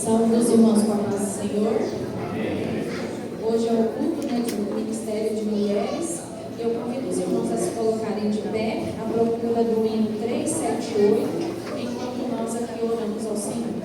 Saúde os irmãos com a paz do Senhor. Hoje é o culto, do Ministério de Mulheres. Eu convido os irmãos a se colocarem de pé, à procura do hino 378, enquanto nós aqui oramos ao Senhor.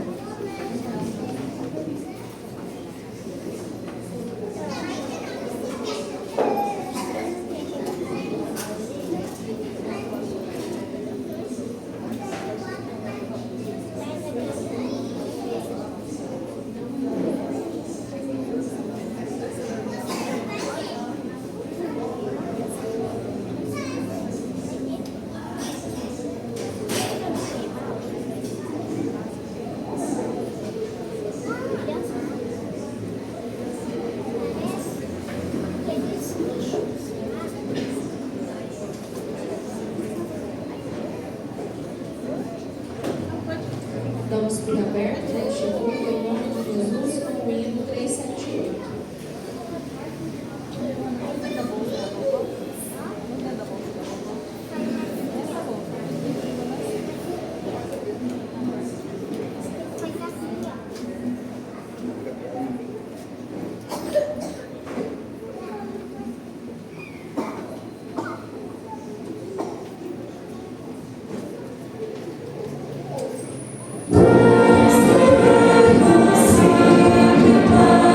Damos por aberto neste culto, em nome de Jesus, com o hino 378. Deus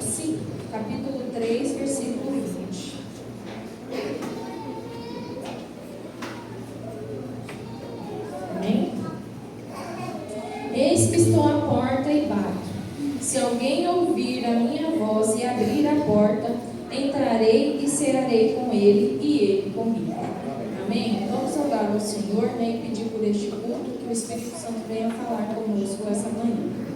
Apocalipse, capítulo 3, versículo 20. Amém? Eis que estou à porta e bato. Se alguém ouvir a minha voz e abrir a porta, entrarei e cearei com ele e ele comigo. Amém? Vamos orar ao Senhor, né, e pedir por este culto que o Espírito Santo venha falar conosco essa manhã.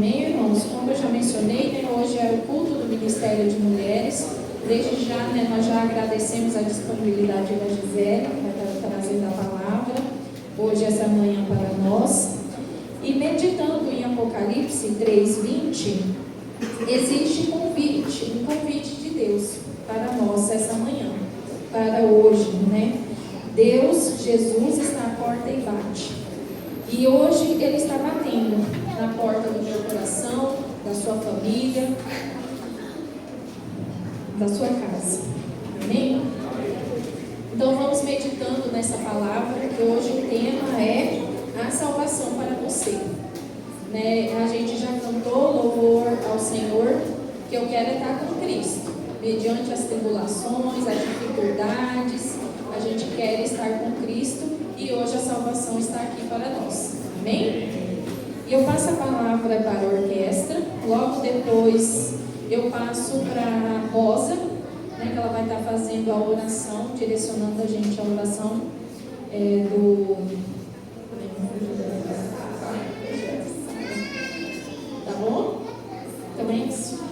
Amém, irmãos? Como eu já mencionei, né, hoje é o culto do Ministério de Mulheres. Desde já, né, nós já agradecemos a disponibilidade da Gisele, que vai estar trazendo a palavra hoje, essa manhã, para nós. E meditando em Apocalipse 3:20, existe um convite de Deus para nós essa manhã, para hoje, né? Deus, Jesus, está à porta e bate. E hoje Ele está batendo na porta do meu coração, da sua família, da sua casa. Amém? Então vamos meditando nessa palavra, que hoje o tema é a salvação para você. Né? A gente já cantou louvor ao Senhor, que eu quero estar com Cristo. Mediante as tribulações, as dificuldades, a gente quer estar com Cristo e hoje a salvação está aqui para nós. Amém? E eu passo a palavra para a orquestra, logo depois eu passo para a Rosa, né, que ela vai estar fazendo a oração, direcionando a gente à oração Tá bom? Também isso.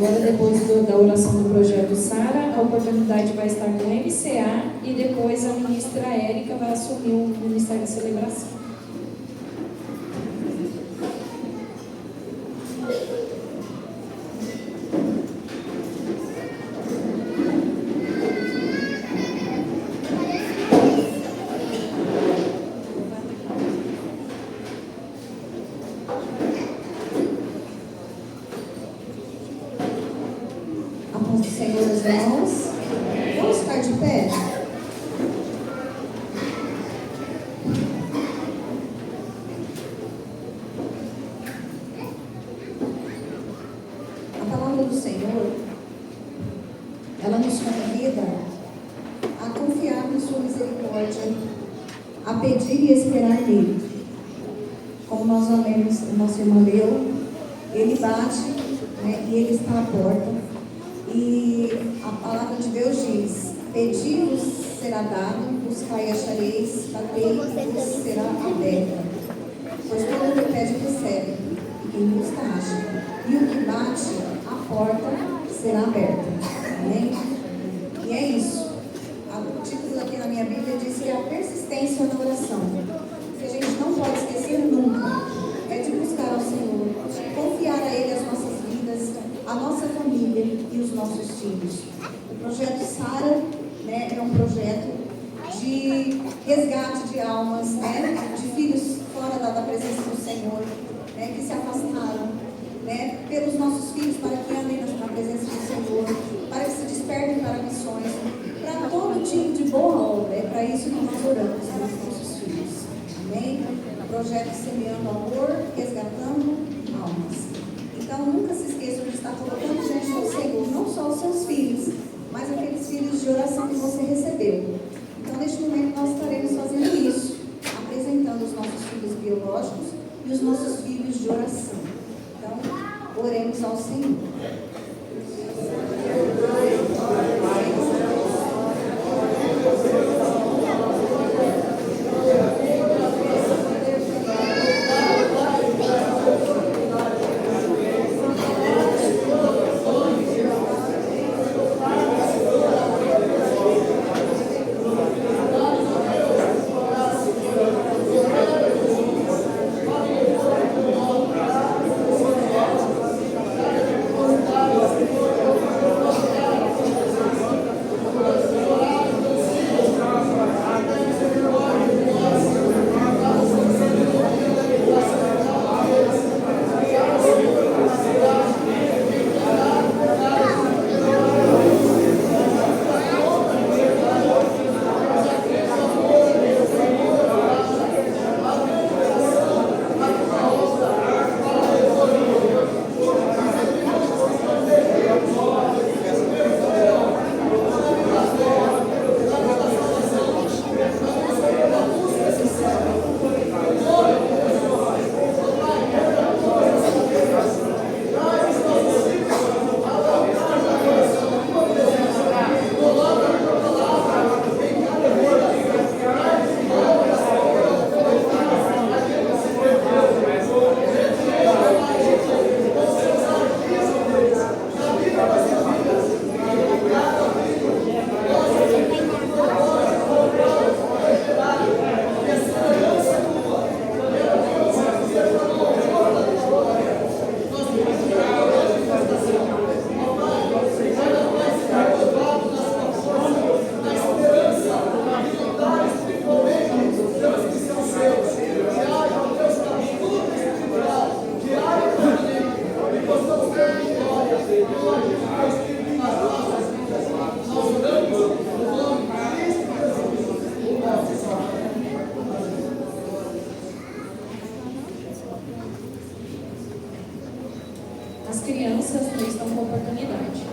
Agora, depois da oração do projeto Sara, a oportunidade vai estar com o MCA e depois a ministra Érica vai assumir o Ministério da Celebração. As crianças não estão com oportunidade.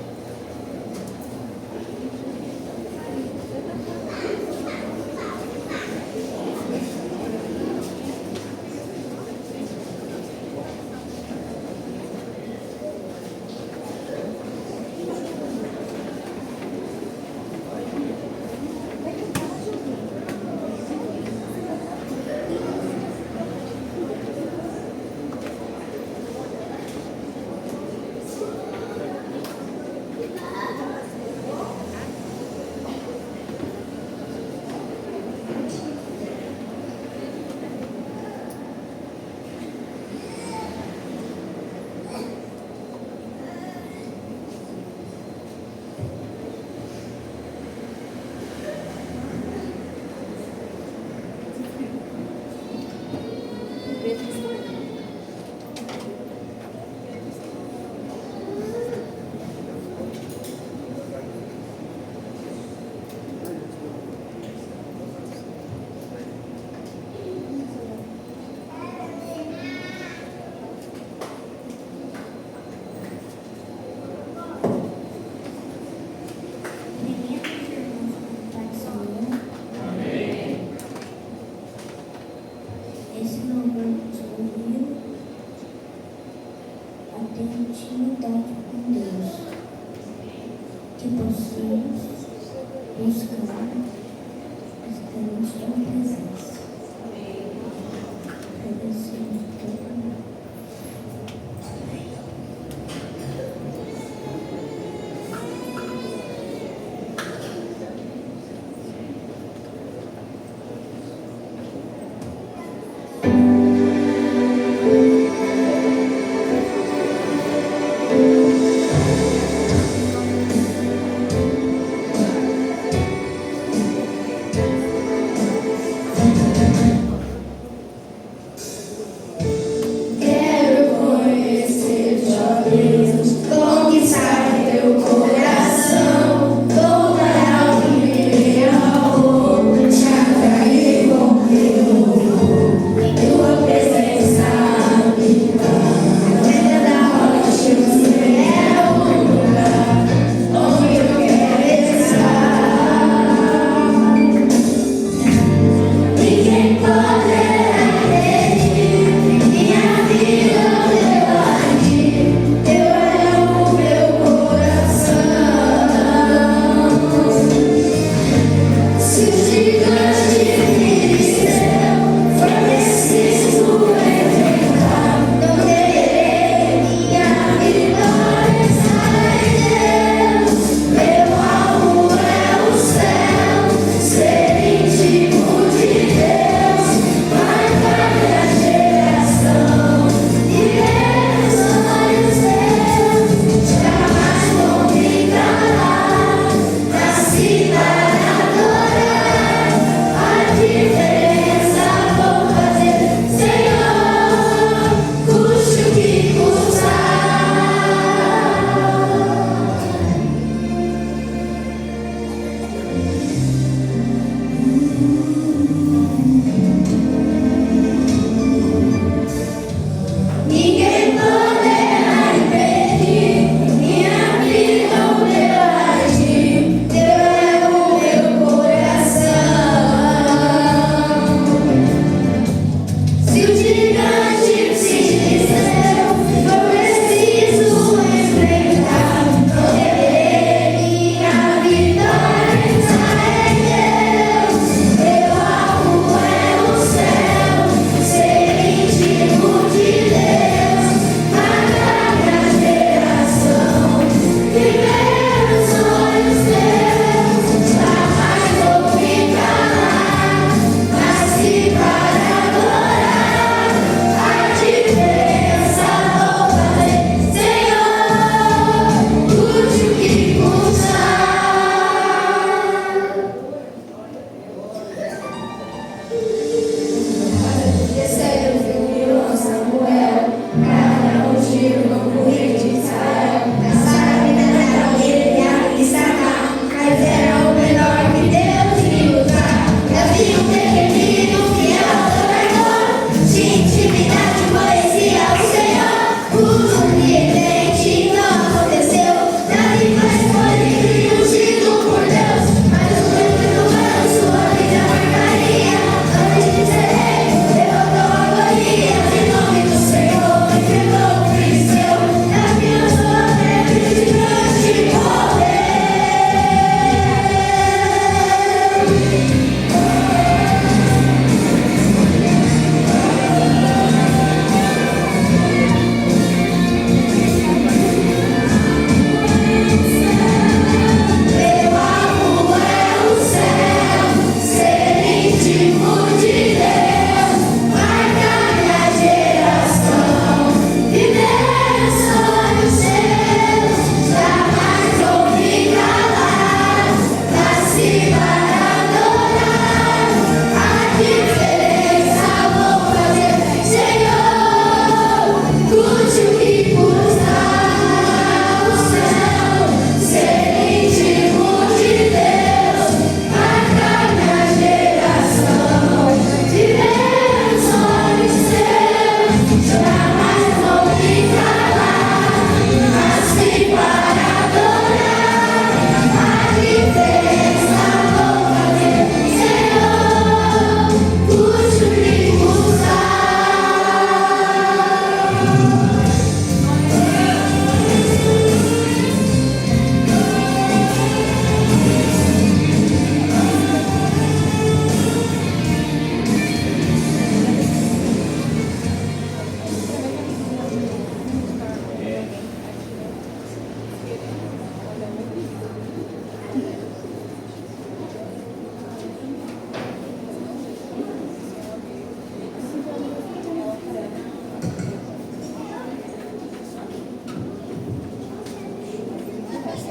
intimidade com Deus, que possamos buscar sua presença. Agradecemos todo mundo.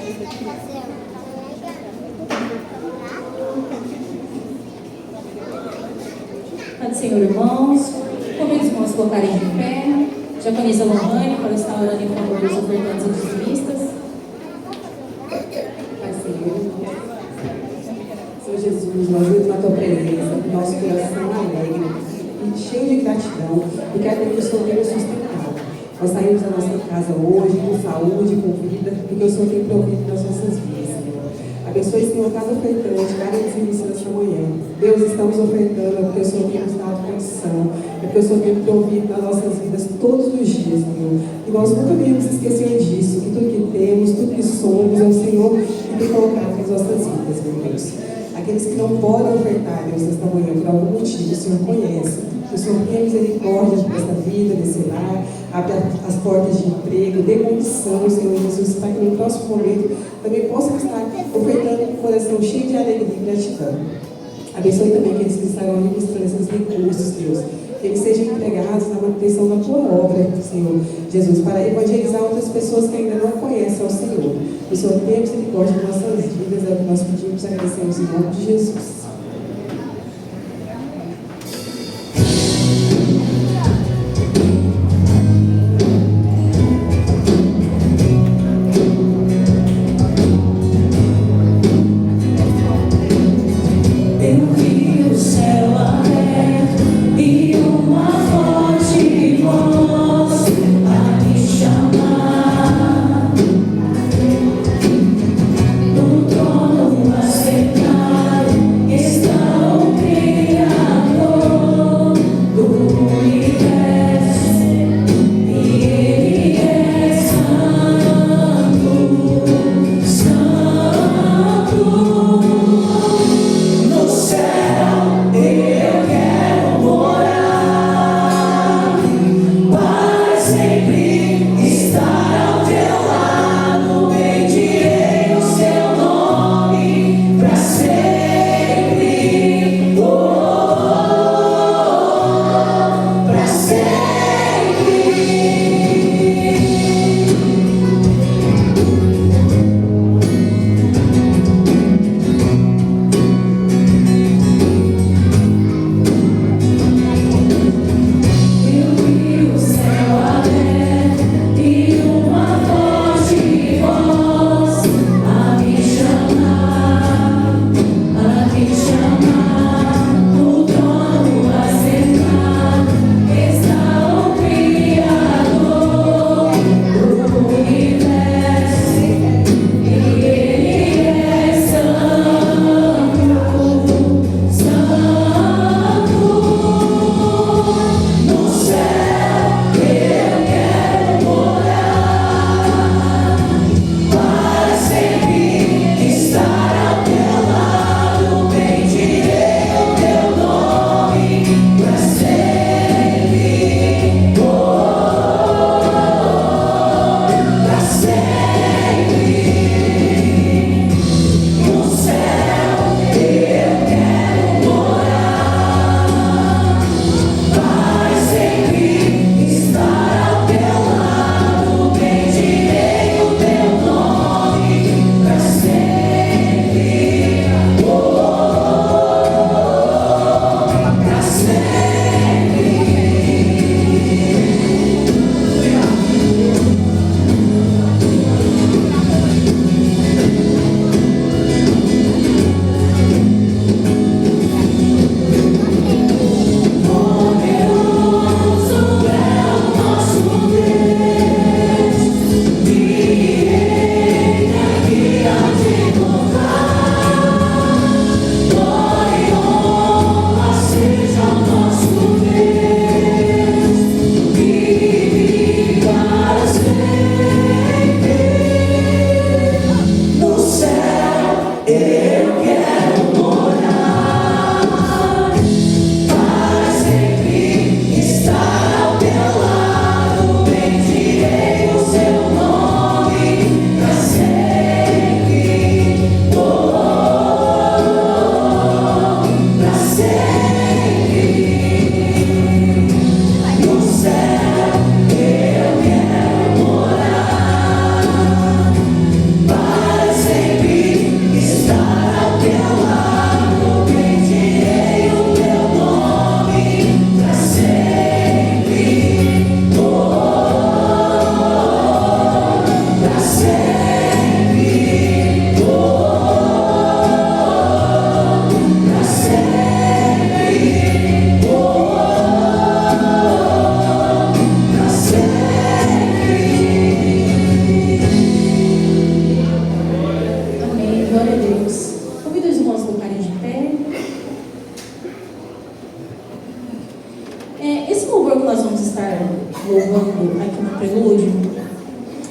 Pai do Senhor, irmãos, convido os irmãos a colocarem de pé. Já conheço a Lohane para estar orando em favor dos ofertantes e dizimistas. Pai Senhor, Senhor Jesus, nós vimos na tua presença, com nosso coração alegre e cheio de gratidão, porque até que o Senhor tem nos sustentado. Nós saímos da nossa casa hoje com saúde, com vida, porque o Senhor tem provido nas nossas vidas, Senhor. Abençoe, Senhor, cada ofertante, cada dizimista nessa manhã. Deus, estamos ofertando, é porque o Senhor tem nos dado condição, é porque o Senhor tem provido nas nossas vidas todos os dias, Senhor. E nós nunca devemos esquecer disso, que tudo que temos, tudo que somos, é o Senhor que tem colocado nas nossas vidas, meu Deus. Aqueles que não podem ofertar, Deus, nesta manhã, por algum motivo, o Senhor conhece. Que o Senhor tenha misericórdia dessa vida, desse lar, abre as portas de emprego, dê condição, Senhor Jesus, para que no próximo momento também possam estar ofertando com o coração cheio de alegria e gratidão. Abençoe também aqueles que estarão administrando esses recursos, Deus. Que eles sejam empregados na manutenção da tua obra, Senhor Jesus, para evangelizar outras pessoas que ainda não conhecem ao Senhor. Que o Senhor tenha misericórdia de nossas vidas, é o que nós pedimos e agradecemos em nome de Jesus. No trono acertar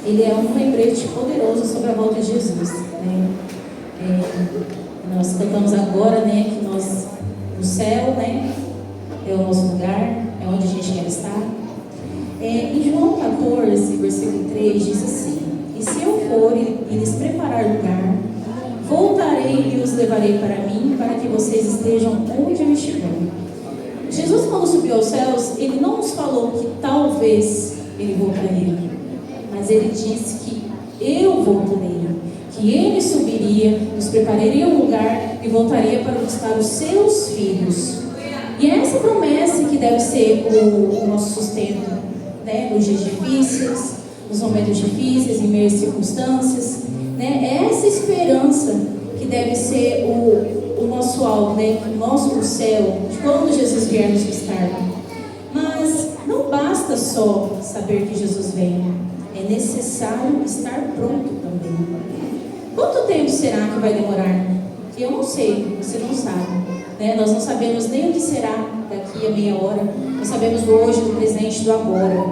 ele é um lembrete poderoso sobre a volta de Jesus, né? Nós cantamos agora, né, que nós, o céu, né, é o nosso lugar, é onde a gente quer estar. Em João 14, versículo 3, diz assim: e se eu for e lhes preparar lugar, voltarei e os levarei para mim, para que vocês estejam onde eu estiver. Jesus, quando subiu aos céus, ele não nos falou que talvez ele voltaria, mas ele disse que eu voltarei, que ele subiria, nos prepararia um lugar e voltaria para buscar os seus filhos. E é essa promessa que deve ser o nosso sustento, né? Nos dias difíceis, nos momentos difíceis, em meias circunstâncias, né? É essa esperança que deve ser o nosso alvo, né? O nosso céu, de quando Jesus vier nos buscar. Mas não basta só saber que Jesus vem, é necessário estar pronto também. Quanto tempo será que vai demorar? Eu não sei, você não sabe, né? Nós não sabemos nem o que será daqui a meia hora. Nós sabemos do hoje, do presente, do agora,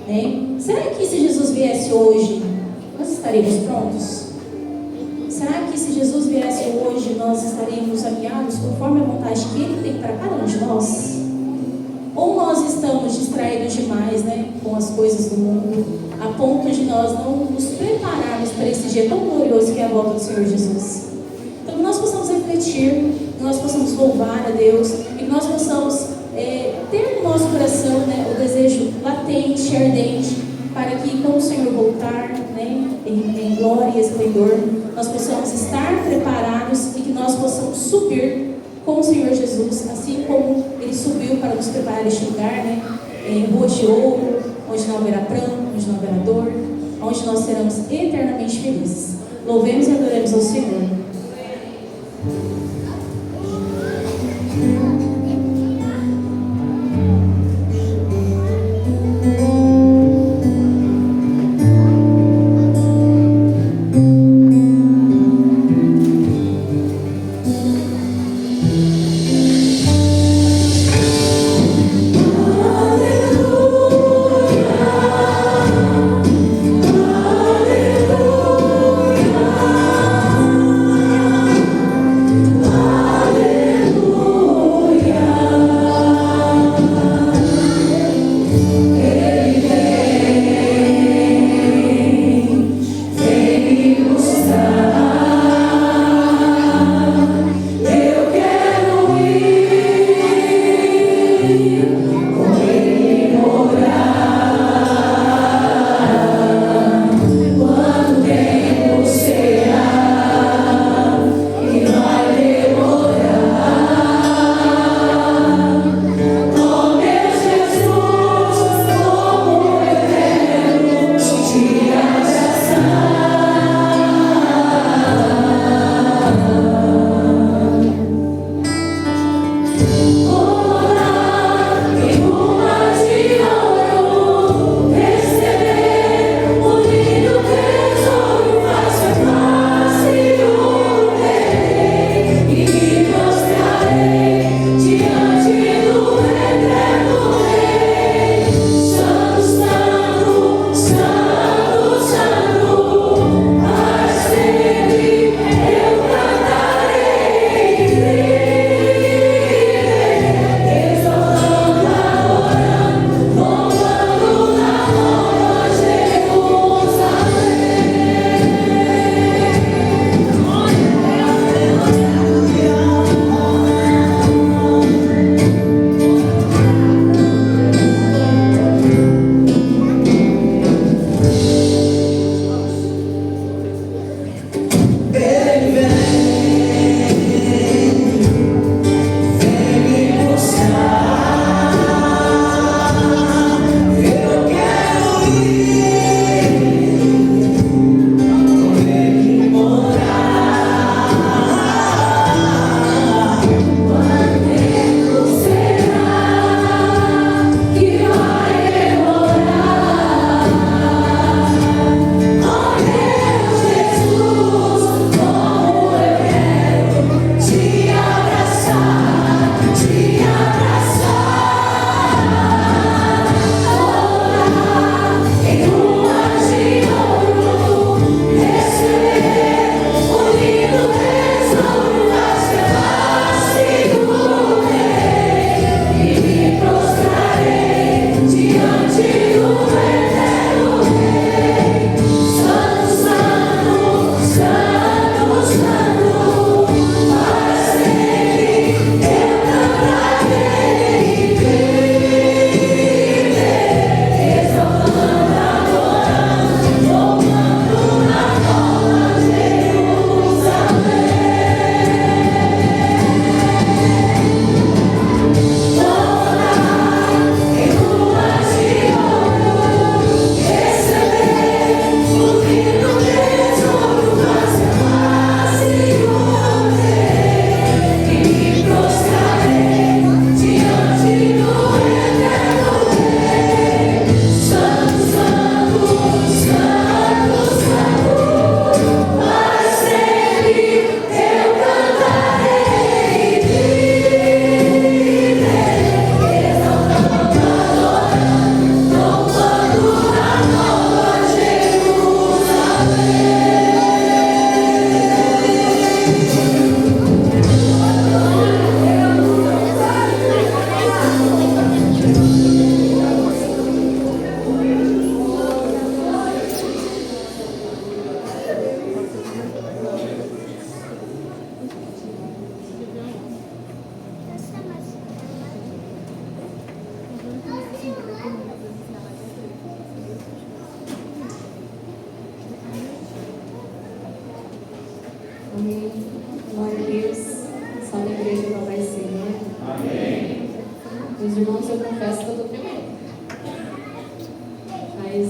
né? Será que se Jesus viesse hoje, nós estaríamos prontos? Será que se Jesus viesse hoje, nós estaríamos alinhados conforme a vontade que Ele tem para cada um de nós? Ou nós estamos distraídos demais, né, com as coisas do mundo, a ponto de nós não nos prepararmos para esse dia tão glorioso que é a volta do Senhor Jesus? Então, que nós possamos refletir, que nós possamos louvar a Deus, e que nós possamos ter no nosso coração, né, o desejo latente, ardente, para que quando o Senhor voltar, né, em glória e esplendor, nós possamos estar preparados e que nós possamos subir com o Senhor Jesus, assim como Ele subiu para nos preparar este lugar, né, em ruas de ouro, onde não haverá pranto, onde não haverá dor, onde nós seremos eternamente felizes. Louvemos e adoremos ao Senhor. Amém. Glória a Deus. Salve a igreja, louvai o Senhor. Amém. Meus irmãos, eu confesso que eu estou tremendo. Faz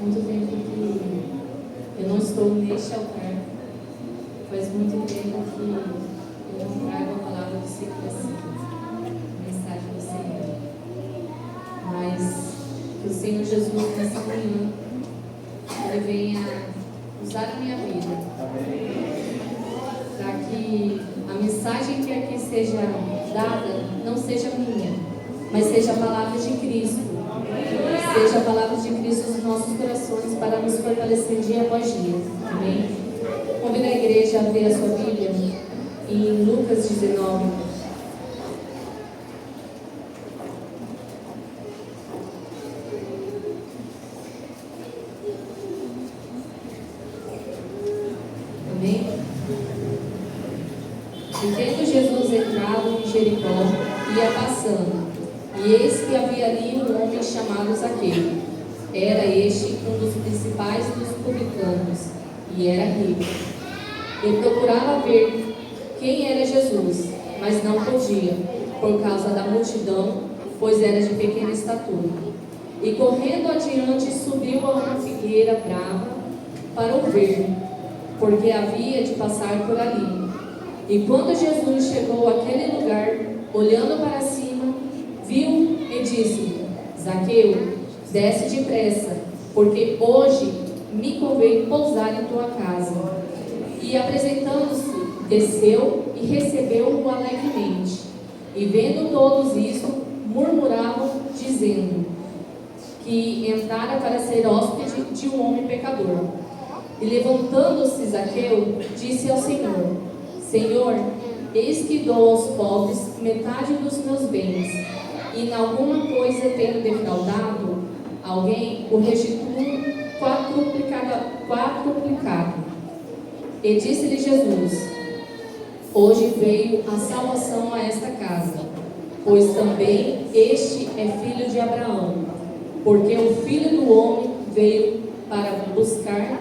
muito tempo que eu não estou neste altar. Faz muito tempo que eu não trago a palavra do Senhor assim, a mensagem do Senhor. Mas que o Senhor Jesus, nessa manhã, Ele venha usar a minha vida. Para que a mensagem que aqui seja dada não seja minha, mas seja a palavra de Cristo. Seja a palavra de Cristo nos nossos corações para nos fortalecer dia após dia. Amém? Convido a igreja a abrir a sua Bíblia em Lucas 19. Amém? E tendo Jesus entrado em Jericó, ia passando, e eis que havia ali um homem chamado Zaqueu. Era este um dos principais dos publicanos, e era rico. E procurava ver quem era Jesus, mas não podia, por causa da multidão, pois era de pequena estatura. E correndo adiante, subiu a uma figueira brava para o ver, porque havia de passar por ali. E quando Jesus chegou àquele lugar, olhando para cima, viu e disse: Zaqueu, desce depressa, porque hoje me convém pousar em tua casa. E apresentando-se, desceu e recebeu-o alegremente. E vendo todos isso, murmuravam, dizendo que entrara para ser hóspede de um homem pecador. E levantando-se Zaqueu, disse ao Senhor: Senhor, eis que dou aos pobres metade dos meus bens, e em alguma coisa tendo defraudado alguém, o restituo quadruplicado. E disse-lhe Jesus: Hoje veio a salvação a esta casa, pois também este é filho de Abraão, porque o Filho do Homem veio buscar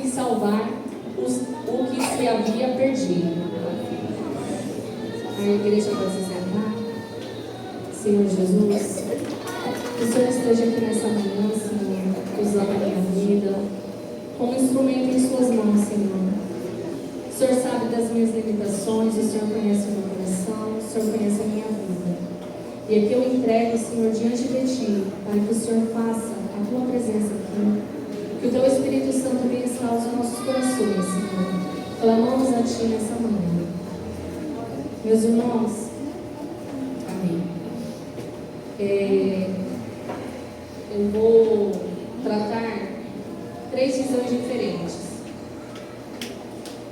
e salvar o que se havia perdido. A igreja pode se sentar. Senhor Jesus, que o Senhor esteja aqui nessa manhã, Senhor, usando a minha vida como instrumento em suas mãos, Senhor. O Senhor sabe das minhas limitações, o Senhor conhece o meu coração, o Senhor conhece a minha vida. E aqui eu entrego, Senhor, diante de Ti, para que o Senhor faça a Tua presença aqui. Que o Teu Espírito Santo venha estar aos nossos corações, Senhor. Clamamos a Ti nessa manhã. Meus irmãos, amém. Eu vou tratar 3 visões diferentes.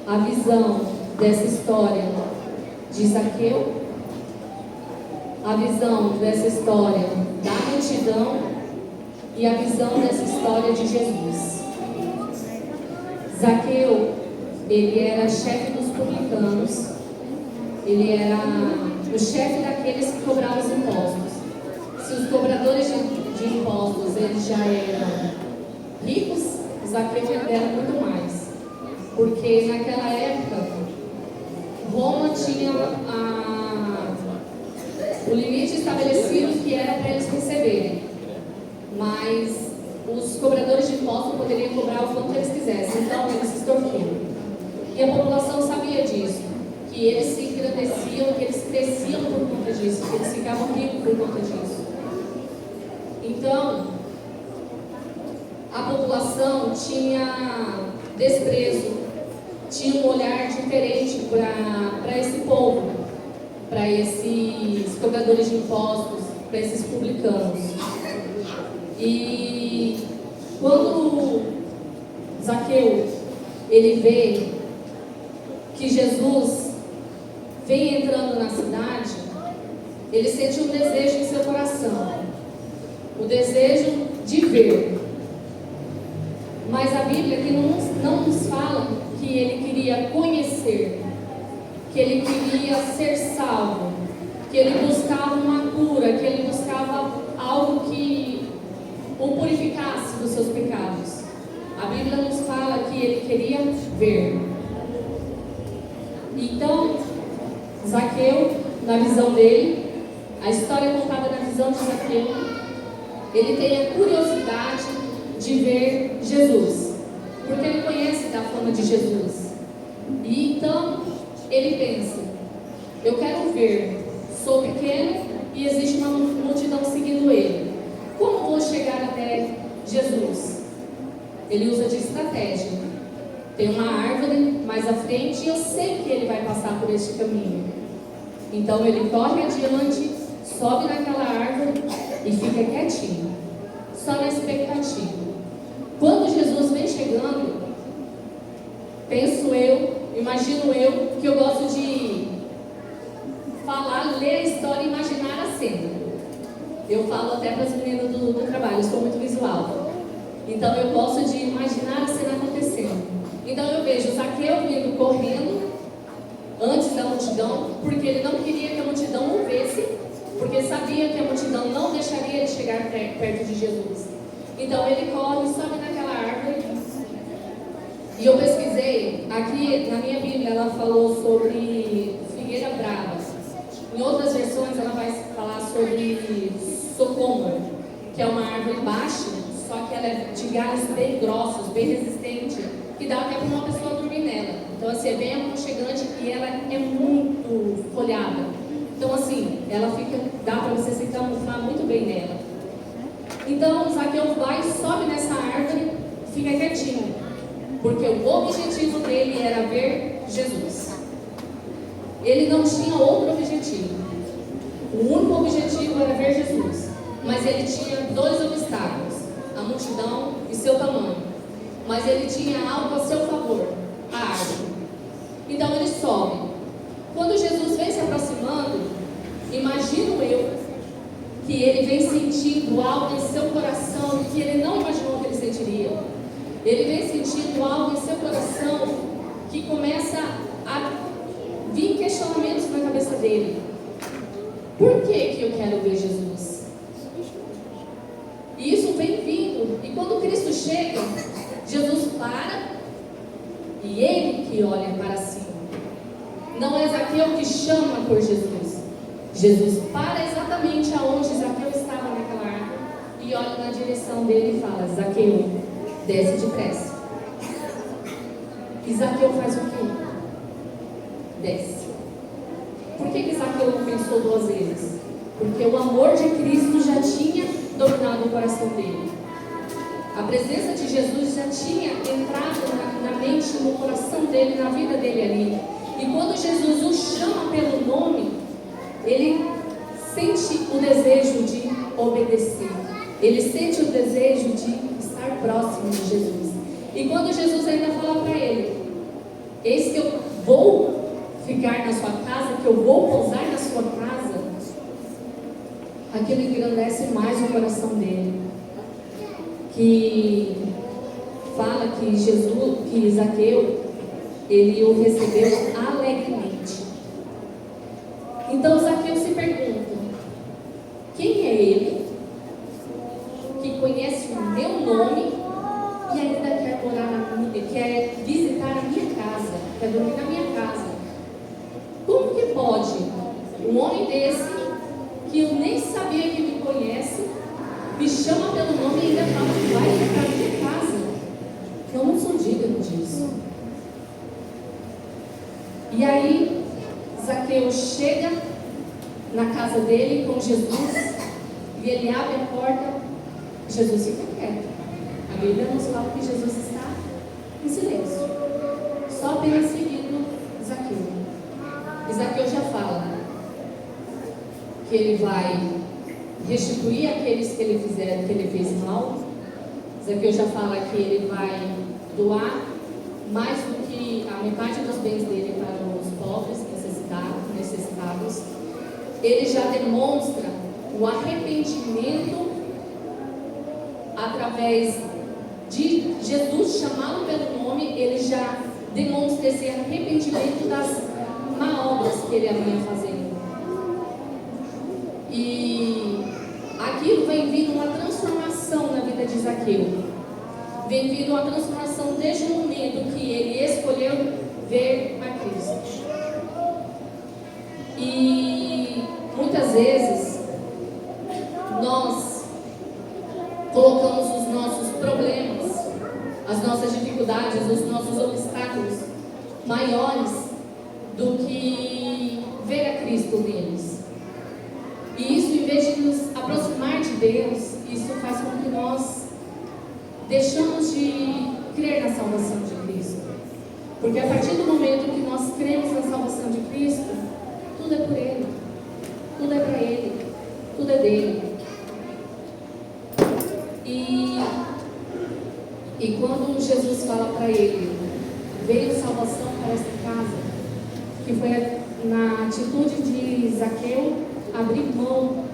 A visão dessa história de Zaqueu, a visão dessa história da multidão e a visão dessa história de Jesus. Zaqueu, ele era chefe dos publicanos, ele era o chefe daqueles que cobravam os impostos. Se os cobradores de impostos eles já eram ricos, Zaqueu era muito mais, porque naquela época Roma tinha o limite estabelecido que era para eles receberem, mas os cobradores de impostos poderiam cobrar o quanto eles quisessem, então eles se extorquiam. E a população sabia disso, que eles se engrandeciam, que eles cresciam por conta disso, que eles ficavam ricos por conta disso. Então, a população tinha desprezo, tinha um olhar diferente para esse povo, para esses cobradores de impostos, para esses publicanos. E quando Zaqueu ele vê que Jesus vem entrando na cidade, ele sente um desejo em seu coração, o desejo de ver. Mas a Bíblia aqui não nos fala que ele queria conhecer, que ele queria ser salvo, que ele buscava uma cura, que ele buscava algo que o purificasse dos seus pecados. A Bíblia nos fala que ele queria ver. Então, Zaqueu, na visão dele, a história é contada na visão de Zaqueu, ele tem a curiosidade de ver Jesus, porque ele conhece da fama de Jesus. E então, ele pensa, eu quero ver, sou pequeno e existe uma multidão seguindo ele. Como vou chegar até Jesus? Ele usa de estratégia. Tem uma árvore mais à frente e eu sei que ele vai passar por este caminho. Então ele corre adiante, sobe naquela árvore e fica quietinho, só na expectativa. Quando Jesus vem chegando, penso eu, imagino eu, que eu gosto de falar, ler a história e imaginar a cena. Eu falo até para as meninas do trabalho, eu sou muito visual. Então eu gosto de imaginar a cena acontecendo. Então eu vejo Zaqueu vindo correndo antes da multidão, porque ele não queria que a multidão o visse, porque sabia que a multidão não deixaria ele chegar perto de Jesus. Então ele corre, sobe naquela árvore. E eu pesquisei, aqui na minha Bíblia ela falou sobre figueira brava. Em outras versões ela vai falar sobre socômoro, que é uma árvore baixa, só que ela é de galhos bem grossos, bem resistente, que dá até para uma pessoa dormir nela. Então assim, é bem aconchegante e ela é muito folhada. Então assim, ela fica, dá para você se camuflar muito bem nela. Então Zaqueu vai, sobe nessa árvore e fica quietinho, porque o objetivo dele era ver Jesus. Ele não tinha outro objetivo. O único objetivo era ver Jesus. Mas ele tinha dois obstáculos: a multidão e seu tamanho. Mas ele tinha algo a seu favor: a árvore. Então ele sobe. Quando Jesus vem se aproximando, imagino eu que ele vem sentindo algo em seu coração que ele não imaginou que ele sentiria. Ele vem sentindo algo em seu coração que começa a vir questionamentos na cabeça dele. Por que eu quero ver Jesus? E isso vem vindo. E quando Cristo chega, Jesus para e ele que olha para cima. Não é Zaqueu que chama por Jesus. Jesus para exatamente aonde Zaqueu estava naquela árvore e olha na direção dele e fala: Zaqueu, desce depressa. E Zaqueu faz o quê? Desce. Por que Zaqueu não pensou duas vezes? Porque o amor de Cristo já tinha dominado o coração dele. A presença de Jesus já tinha entrado na mente, no coração dele, na vida dele ali. E quando Jesus o chama pelo nome, ele sente o desejo de obedecer. Ele sente o desejo de estar próximo de Jesus. E quando Jesus ainda fala para ele: eis que eu vou ficar na sua casa, que eu vou pousar na sua casa, aquilo engrandece mais o coração dele. Que fala que Jesus, que Zaqueu, ele o recebeu alegremente. Então Zaqueu se pergunta: quem é ele que conhece o meu nome e ainda quer morar quer visitar a minha casa, quer dormir na minha casa? Como que pode um homem desse, que eu nem sabia que me conhece, me chama pelo nome e ainda fala que vai para a minha casa? Eu não sou digno disso. E aí Zaqueu chega na casa dele com Jesus e ele abre a porta. Jesus fica quieto. A Bíblia nos fala que Jesus está em silêncio, só apenas seguindo Zaqueu. E Zaqueu já fala que ele vai restituir aqueles que ele fez mal. Zaqueu já fala que ele vai doar mais do que a metade dos bens dele para os pobres, necessitados. Ele já demonstra o arrependimento através de Jesus chamá-lo pelo nome. Ele já demonstra esse arrependimento das má obras que ele havia fazendo. E aquilo vem vindo uma transformação na vida de Zaqueu. Vem vindo uma transformação desde o momento que ele escolheu ver a Cristo. as nossas dificuldades, os nossos obstáculos maiores do que ver a Cristo neles. E isso, em vez de nos aproximar de Deus, isso faz com que nós deixamos de crer na salvação de Cristo. Porque a partir do momento que nós cremos na salvação de Cristo, tudo é por Ele, tudo é para Ele, tudo é dele. E quando Jesus fala para ele, veio salvação para esta casa, que foi na atitude de Zaqueu abrir mão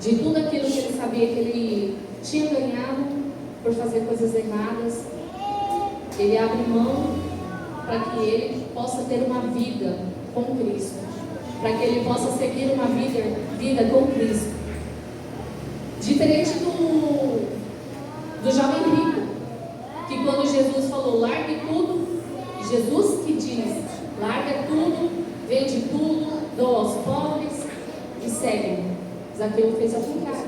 de tudo aquilo que ele sabia que ele tinha ganhado por fazer coisas erradas, ele abre mão para que ele possa ter uma vida com Cristo, para que ele possa seguir uma vida com Cristo. Diferente do jovem rico, que quando Jesus falou, largue tudo, Jesus que diz, larga tudo, vende tudo, doa aos pobres e segue-me. Zaqueu fez ao contrário.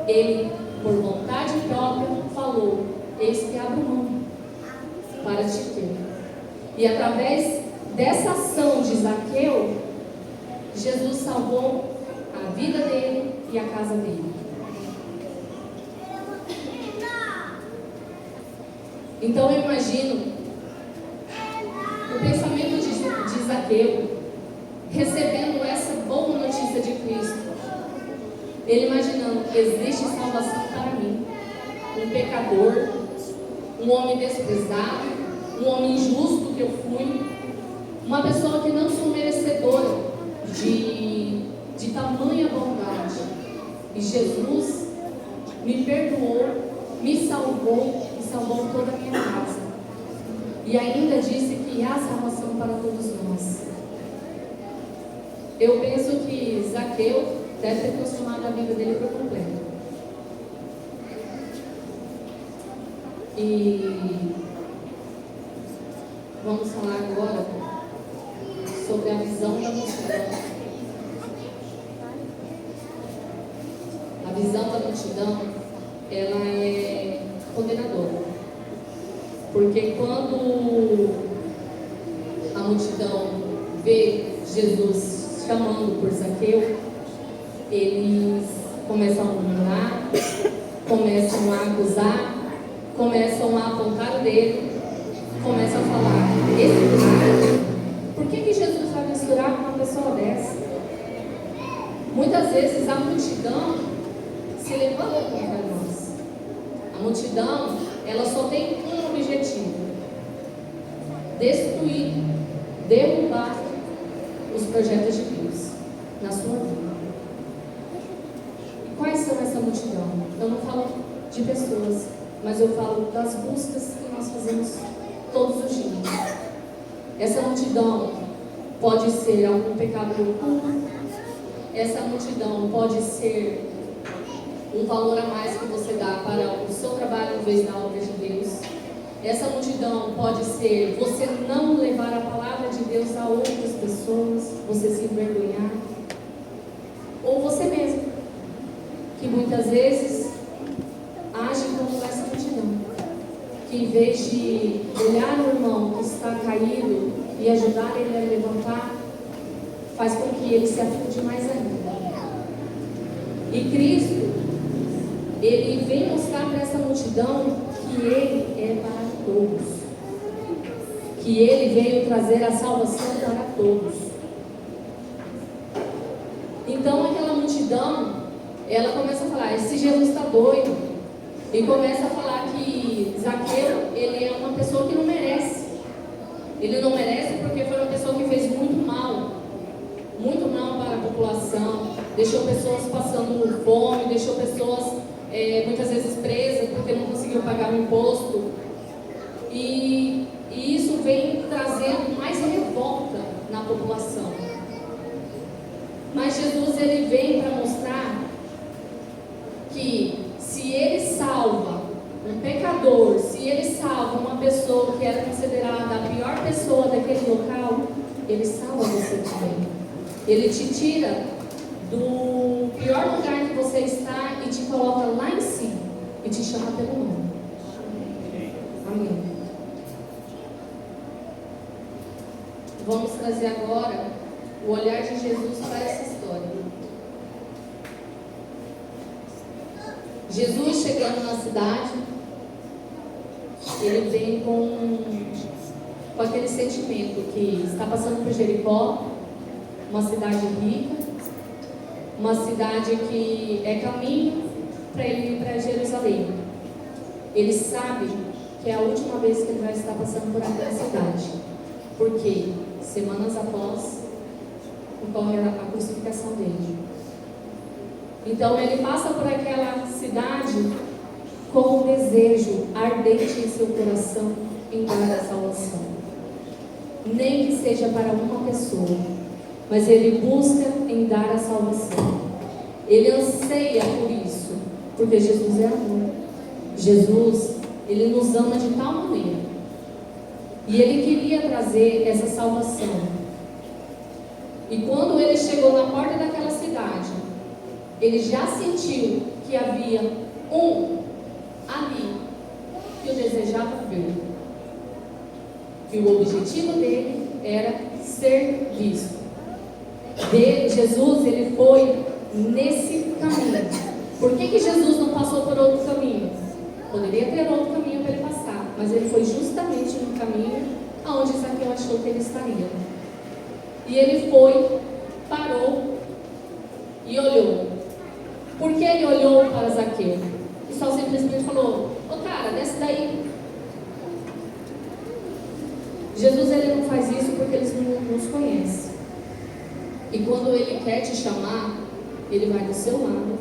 Ele, por vontade própria, falou, eis que abro mão para te ter. E através dessa ação de Zaqueu, Jesus salvou a vida dele e a casa dele. Então eu imagino o pensamento de Zaqueu recebendo essa boa notícia de Cristo. Ele imaginando, existe salvação para mim, um pecador, um homem desprezado, um homem injusto que eu fui, uma pessoa que não sou merecedora de tamanha bondade. E Jesus me perdoou, me salvou e salvou toda a minha casa. E ainda disse que há salvação para todos nós. Eu penso que Zaqueu deve ter transformado a vida dele por completo. E vamos falar agora sobre a visão da multidão. A visão da multidão, ela é condenadora. Porque quando a multidão vê Jesus chamando por Zaqueu, eles começam a murmurar, começam a acusar, começam a apontar o dedo, começam a falar, esse cara, por que Jesus vai misturar com uma pessoa dessa? Muitas vezes a multidão se levanta contra nós. A multidão, ela só tem um objetivo: destruir, derrubar os projetos de Deus na sua vida. E quais são essa multidão? Eu não falo de pessoas, mas eu falo das buscas que nós fazemos todos os dias. Essa multidão pode ser algum pecado oculto. Essa multidão pode ser um valor a mais que você dá para o seu trabalho em vez da obra de Deus. Essa multidão pode ser você não levar a palavra de Deus a outras pessoas, você se envergonhar. Ou você mesmo, que muitas vezes age como essa multidão, que em vez de olhar o irmão que está caído e ajudar ele a levantar, faz com que ele se afunde mais ainda. E Cristo, ele vem mostrar para essa multidão que ele é para todos, que ele veio trazer a salvação para todos. Então aquela multidão, ela começa a falar, esse Jesus está doido, e começa a falar que Zaqueu, ele é uma pessoa que não merece. Ele não merece porque foi uma pessoa que fez muito mal para a população, deixou pessoas passando fome, deixou pessoas muitas vezes presas porque não conseguiram pagar o imposto. E isso vem trazendo mais revolta na população. Mas Jesus, ele vem para mostrar que se ele salva um pecador, se ele salva uma pessoa que era considerada a pior pessoa daquele local, ele salva você também. Ele te tira do pior lugar que você está e te coloca lá em cima e te chama pelo nome. Amém. Vamos trazer agora o olhar de Jesus para essa história. Jesus chegando na cidade, ele vem com aquele sentimento que está passando por Jericó, uma cidade rica, uma cidade que é caminho para ele ir para Jerusalém. Ele sabe que é a última vez que ele vai estar passando por aquela cidade, porque semanas após ocorre a crucificação dele. Então ele passa por aquela cidade com um desejo ardente em seu coração em dar a salvação. Nem que seja para uma pessoa, mas ele busca em dar a salvação. Ele anseia por isso, porque Jesus é amor. Jesus, ele nos ama de tal maneira. E ele queria trazer essa salvação. E quando ele chegou na porta daquela cidade, ele já sentiu que havia um ali que o desejava ver. E o objetivo dele era ser visto. Jesus, ele foi nesse caminho. Por que Jesus não passou por outro caminho? Poderia ter outro caminho para ele passar, mas ele foi justamente no caminho aonde Zaqueu achou que ele estaria. E ele foi, parou e olhou. Por que ele olhou para Zaqueu? E só simplesmente falou: ô cara, desce daí. Jesus, ele não faz isso porque ele não nos conhece. E quando ele quer te chamar, ele vai do seu lado,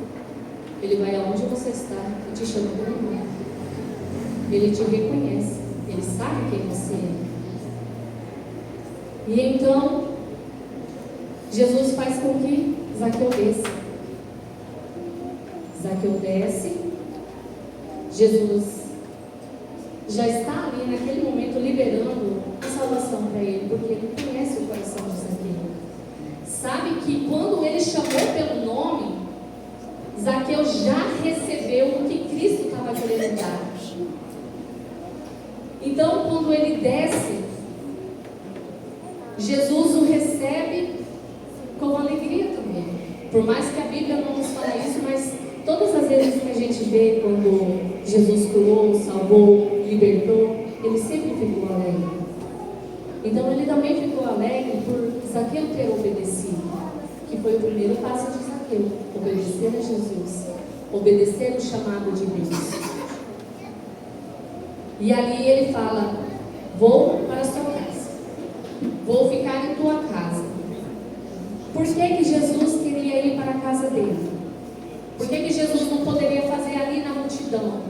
ele vai aonde você está e te chama pelo nome. Ele te reconhece, ele sabe quem você é. E então, Jesus faz com que Zaqueu desça. Zaqueu desce, Jesus já está ali naquele momento liberando a salvação para ele, porque ele conhece o coração de Zaqueu. Sabe que quando ele chamou pelo nome, Zaqueu já recebeu o que Cristo estava querendo dar. Então, quando ele desce, Jesus o recebe com alegria também. Por mais que a Bíblia não nos fale isso, mas todas as vezes que a gente vê quando Jesus curou, salvou, libertou, ele sempre ficou alegre. Então ele também ficou alegre por Zaqueu ter obedecido, que foi o primeiro passo de Zaqueu, obedecer a Jesus, obedecer o chamado de Deus. E ali ele fala: vou para a sua casa, vou ficar em tua casa. Por que Jesus queria ir para a casa dele? Por que Jesus não poderia fazer ali na multidão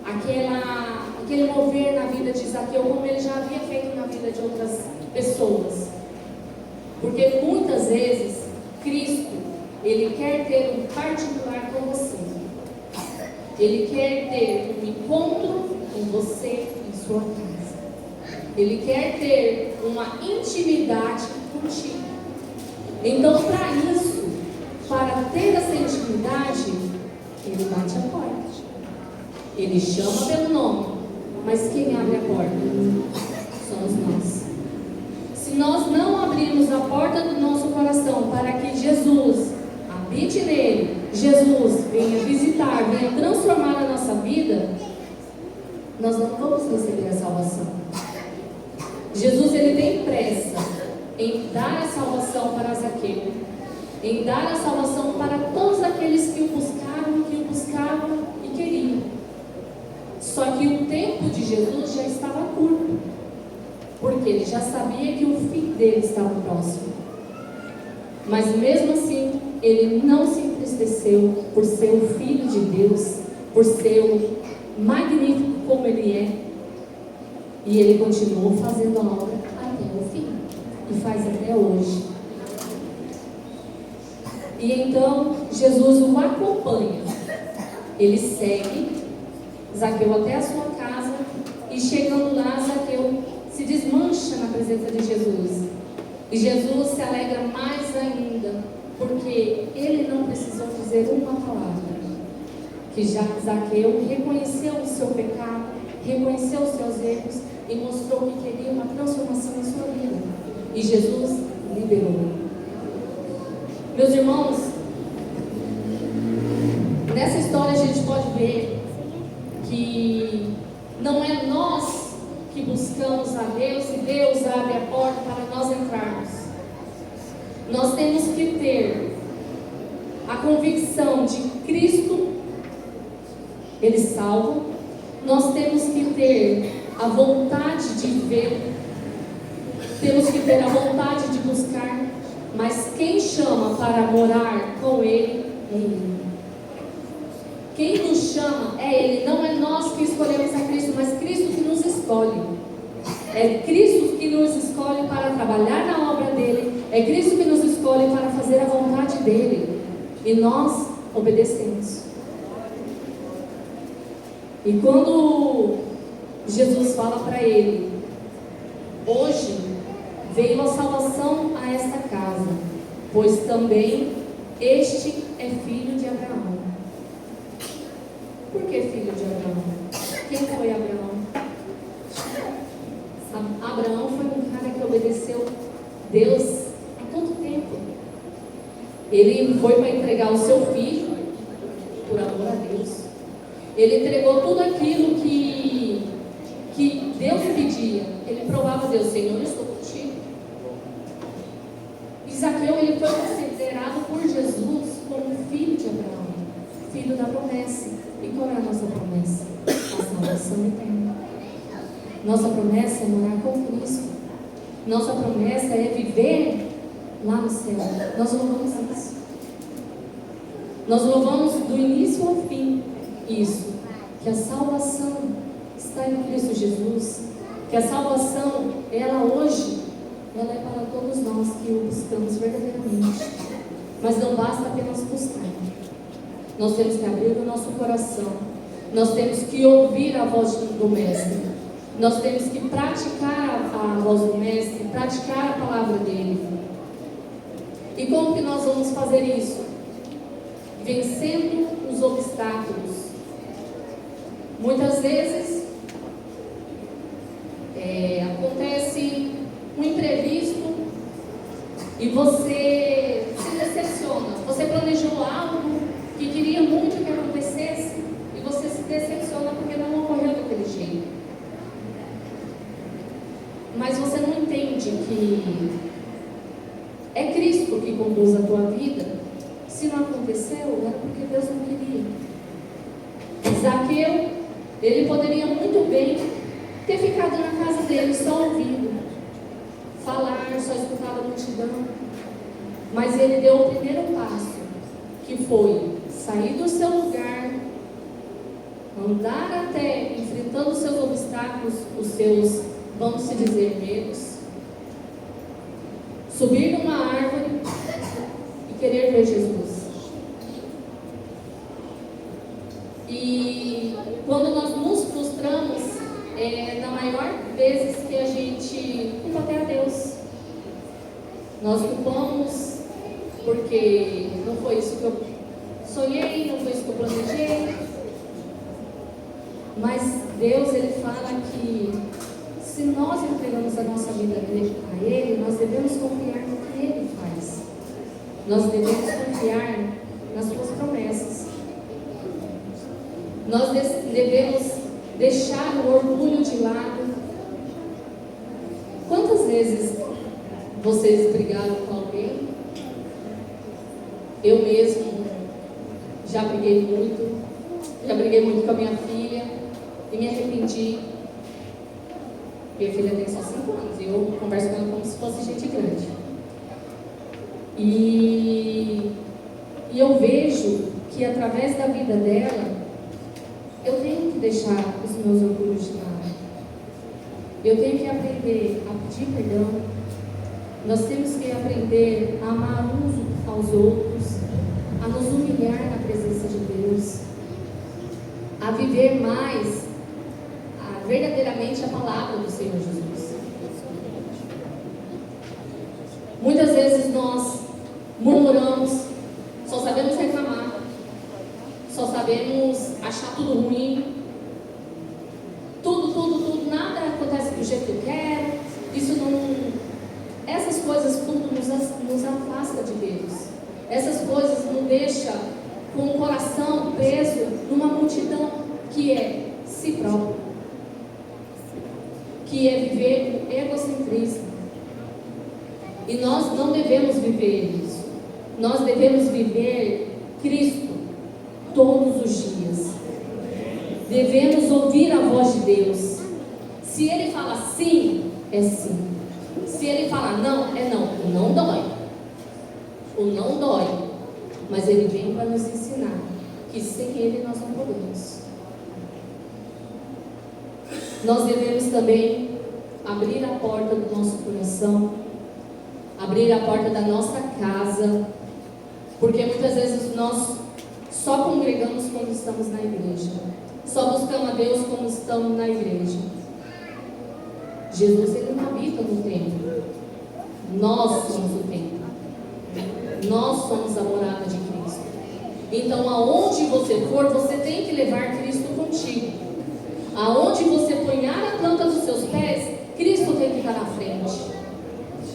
aquele mover na vida de Zaqueu, como ele já havia feito na vida de outras pessoas? Porque muitas vezes Cristo, ele quer ter um particular com você. Ele quer ter um encontro com você em sua casa. Ele quer ter uma intimidade contigo. Então, para isso, para ter essa intimidade, ele bate a porta. Ele chama pelo nome. Mas quem abre a porta? Somos nós. Se nós não abrirmos a porta do nosso coração para que Jesus habite nele, Jesus venha visitar, venha transformar a nossa vida, nós não vamos receber a salvação. Jesus, ele tem pressa em dar a salvação para Zaqueu, em dar a salvação para todos aqueles que o buscavam e queriam. Só que o tempo de Jesus já estava curto, porque ele já sabia que o fim dele estava próximo. Mas mesmo assim, ele não se entristeceu por ser o Filho de Deus, por ser o magnífico como ele é, e ele continuou fazendo a obra até o fim, e faz até hoje. E então Jesus o acompanha, ele segue Zaqueu até a sua casa, e chegando lá, Zaqueu se desmancha na presença de Jesus. E Jesus se alegra mais ainda, porque ele não precisou dizer uma palavra, que já Zaqueu reconheceu o seu pecado, reconheceu os seus erros e mostrou que queria uma transformação em sua vida. E Jesus liberou. Meus irmãos, nessa história a gente pode ver que não é nós que buscamos a Deus e Deus abre a porta para nós entrarmos. Nós temos que ter a convicção de Cristo, Ele salva. Nós temos que ter a vontade de ver, temos que ter a vontade de buscar, mas quem chama para morar com Ele é Ele. Quem nos chama é Ele, não é nós que escolhemos a Cristo, mas Cristo que nos escolhe. É Cristo que nos escolhe para trabalhar na obra dEle, é Cristo que nos escolhe para fazer a vontade dEle, e nós obedecemos. E quando Jesus fala para ele: hoje veio a salvação a esta casa, pois também este é filho de Abraão. Por que filho de Abraão? Quem foi Abraão? Abraão foi um cara que obedeceu Deus a todo tempo. Ele foi para entregar o seu filho por amor a Deus. Ele entregou tudo aquilo que Deus pedia. Ele provava a Deus: Senhor, eu estou contigo. E Zaqueu, ele foi considerado por Jesus como filho de Abraão, filho da promessa. E qual é a nossa promessa? A salvação eterna. Nossa promessa é morar com Cristo. Nossa promessa é viver lá no céu. Nós louvamos isso. Nós louvamos do início ao fim isso, que a salvação está em Cristo Jesus, que a salvação, ela hoje, ela é para todos nós que o buscamos verdadeiramente. Mas não basta apenas buscar. Nós temos que abrir o nosso coração. Nós temos que ouvir a voz do Mestre. Nós temos que praticar a voz do Mestre, praticar a palavra dele. E como que nós vamos fazer isso? Vencendo os obstáculos. Muitas vezes acontece um imprevisto e você se decepciona. Você planejou algo que queria muito que acontecesse e você se decepciona porque não ocorreu daquele jeito. Mas você não entende que é Cristo que conduz a tua vida. Se não aconteceu, era porque Deus não queria. Zaqueu, ele poderia muito bem ter ficado na casa dele só ouvindo falar, só escutar a multidão. Mas ele deu o primeiro passo, que foi sair do seu lugar, andar até, enfrentando os seus obstáculos, os seus, vamos se dizer, medos, subir numa árvore e querer ver Jesus. E quando nós nos frustramos, na maior vezes que a gente culpa até a Deus. Nós culpamos porque não foi isso que eu sonhei, não foi isso que eu planejei. Mas Deus, Ele fala que se nós entregamos a nossa vida a Ele, nós devemos confiar no que Ele faz. Nós devemos confiar nas suas promessas. Nós devemos deixar o orgulho de lado. Quantas vezes vocês brigaram com alguém? Eu mesmo já briguei muito com a minha filha e me arrependi. Minha filha tem só 5 anos e eu converso com ela como se fosse gente grande. E eu vejo que através da vida dela, eu tenho que deixar os meus orgulhos de lado. Eu tenho que aprender a pedir perdão. Nós temos que aprender a amar uns aos outros, a nos humilhar na presença de Deus, a viver mais verdadeiramente a palavra do Senhor Jesus. Muitas vezes nós murmuramos, só sabemos reclamar, só sabemos achar tudo ruim, tudo jeito que eu quero. Isso não... Essas coisas tudo nos afasta de Deus. Essas coisas nos deixam com o coração preso numa multidão que é si próprio, que é viver o egocentrismo. E nós não devemos viver isso. Nós devemos viver Cristo todos os dias. Devemos ouvir a voz de Deus. Se Ele fala sim, é sim. Se Ele fala não, é não. O não dói. O não dói. Mas Ele vem para nos ensinar que sem Ele nós não podemos. Nós devemos também abrir a porta do nosso coração, abrir a porta da nossa casa, porque muitas vezes nós só congregamos quando estamos na igreja, só buscamos a Deus quando estamos na igreja. Jesus, Ele não habita no templo, nós somos o templo, nós somos a morada de Cristo. Então aonde você for, você tem que levar Cristo contigo. Aonde você ponhar a planta dos seus pés, Cristo tem que estar na frente.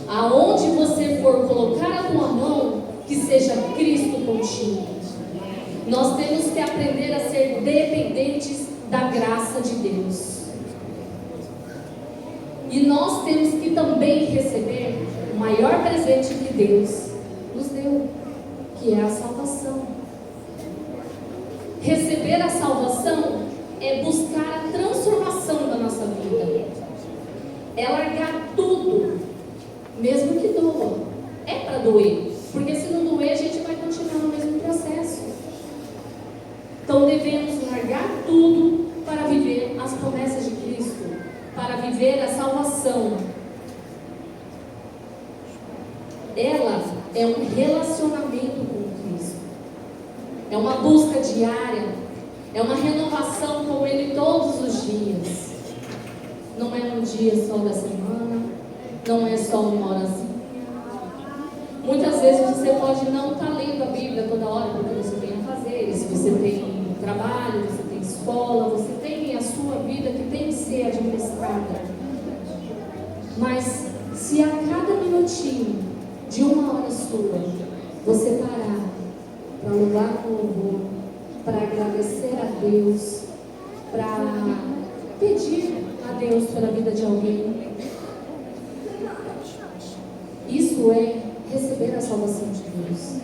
Aonde você for colocar a tua mão, que seja Cristo contigo. Nós temos que aprender a ser dependentes da graça de Deus. E nós temos que também receber o maior presente que Deus nos deu, que é a salvação. Receber a salvação é buscar a transformação da nossa vida. É largar tudo, mesmo que doa. É para doer, porque se não doer, a gente vai continuar no mesmo processo. Então devemos largar tudo para viver as promessas de Cristo, para viver a salvação. Ela é um relacionamento com Cristo, é uma busca diária, é uma renovação com Ele todos os dias. Não é um dia só da semana, não é só uma horazinha. Muitas vezes você pode não estar lendo a Bíblia toda hora, porque você tem a fazer. Se você tem trabalho, você tem escola, você tem a sua vida que tem que ser administrada. Mas se a cada minutinho de uma hora sua, você parar para louvar com louvor, para agradecer a Deus, para pedir a Deus pela vida de alguém, isso é receber a salvação de Deus.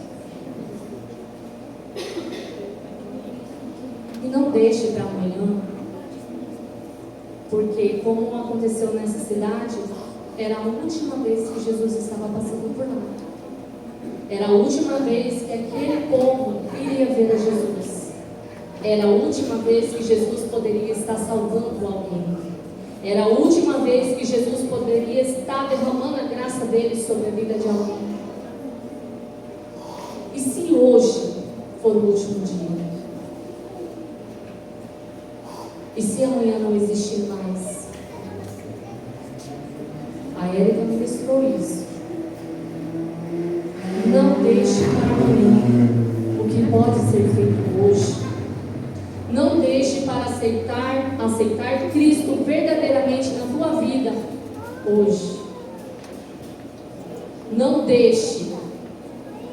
E não deixe para amanhã, porque como aconteceu nessa cidade, era a última vez que Jesus estava passando por lá. Era a última vez que aquele povo iria ver a Jesus. Era a última vez que Jesus poderia estar salvando alguém. Era a última vez que Jesus poderia estar derramando a graça dele sobre a vida de alguém. E se hoje for o último dia? E se amanhã não existir mais? A Érica ministrou isso. Não deixe para amanhã o que pode ser feito hoje. Não deixe para aceitar Cristo verdadeiramente na tua vida hoje. Não deixe.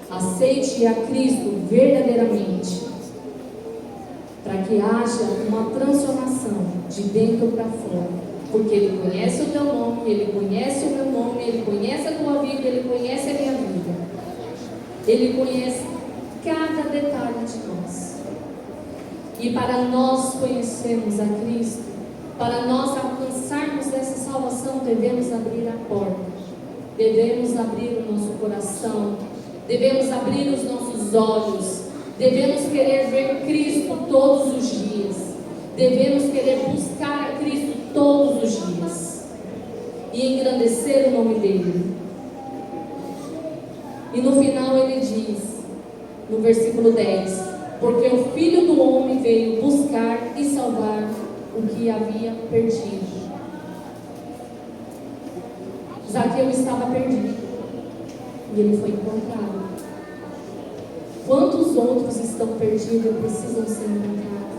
Aceite a Cristo verdadeiramente, para que haja uma transformação de dentro para fora, porque Ele conhece o teu nome, Ele conhece o meu nome, Ele conhece a tua vida, Ele conhece a minha vida, Ele conhece cada detalhe de nós. E para nós conhecermos a Cristo, para nós alcançarmos essa salvação, devemos abrir a porta, devemos abrir o nosso coração, devemos abrir os nossos olhos, devemos querer ver Cristo todos os dias, devemos querer buscar a Cristo todos os dias e engrandecer o nome dEle. E no final ele diz, no versículo 10, porque o Filho do Homem veio buscar e salvar o que havia perdido. Zaqueu estava perdido e ele foi encontrado. Quantos outros estão perdidos e precisam ser encontrados?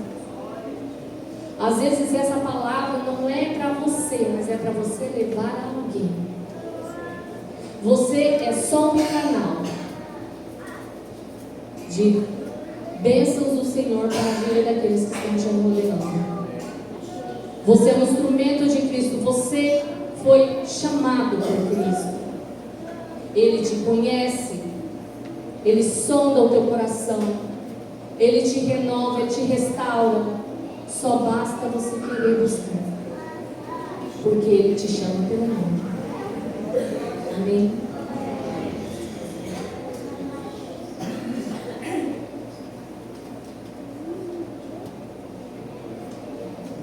Às vezes essa palavra não é para você, mas é para você Você é só um canal de bênçãos do Senhor para a vida daqueles que estão te rodeando. Você é um instrumento de Cristo. Você foi chamado por Cristo. Ele te conhece. Ele sonda o teu coração. Ele te renova, Ele te restaura. Só basta você querer buscar. Porque Ele te chama pelo nome. Amém?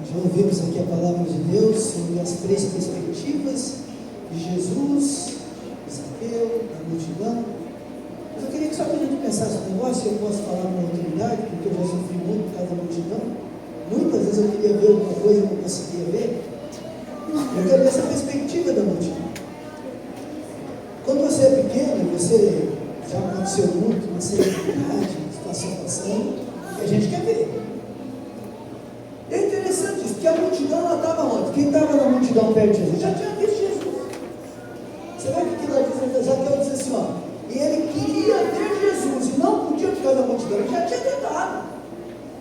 Já ouvimos aqui a palavra de Deus sobre as três perspectivas de Jesus, de Zaqueu, da multidão. Mas eu queria que só que a gente pensasse no negócio, eu posso falar com autoridade, porque eu já sofri muito por causa da multidão. Muitas vezes eu queria ver alguma coisa que eu não conseguia ver. Eu quero ver essa perspectiva da multidão. Quando você é pequeno, você já aconteceu muito, uma celebridade, situação passando, e a gente quer ver. É interessante isso, porque a multidão ela estava onde? Quem estava na multidão perto de Jesus já tinha visto Jesus. Você vai ver que lá diz, Zaqueu diz assim, ó, e ele queria ver Jesus e não podia ficar na multidão, ele já tinha tentado.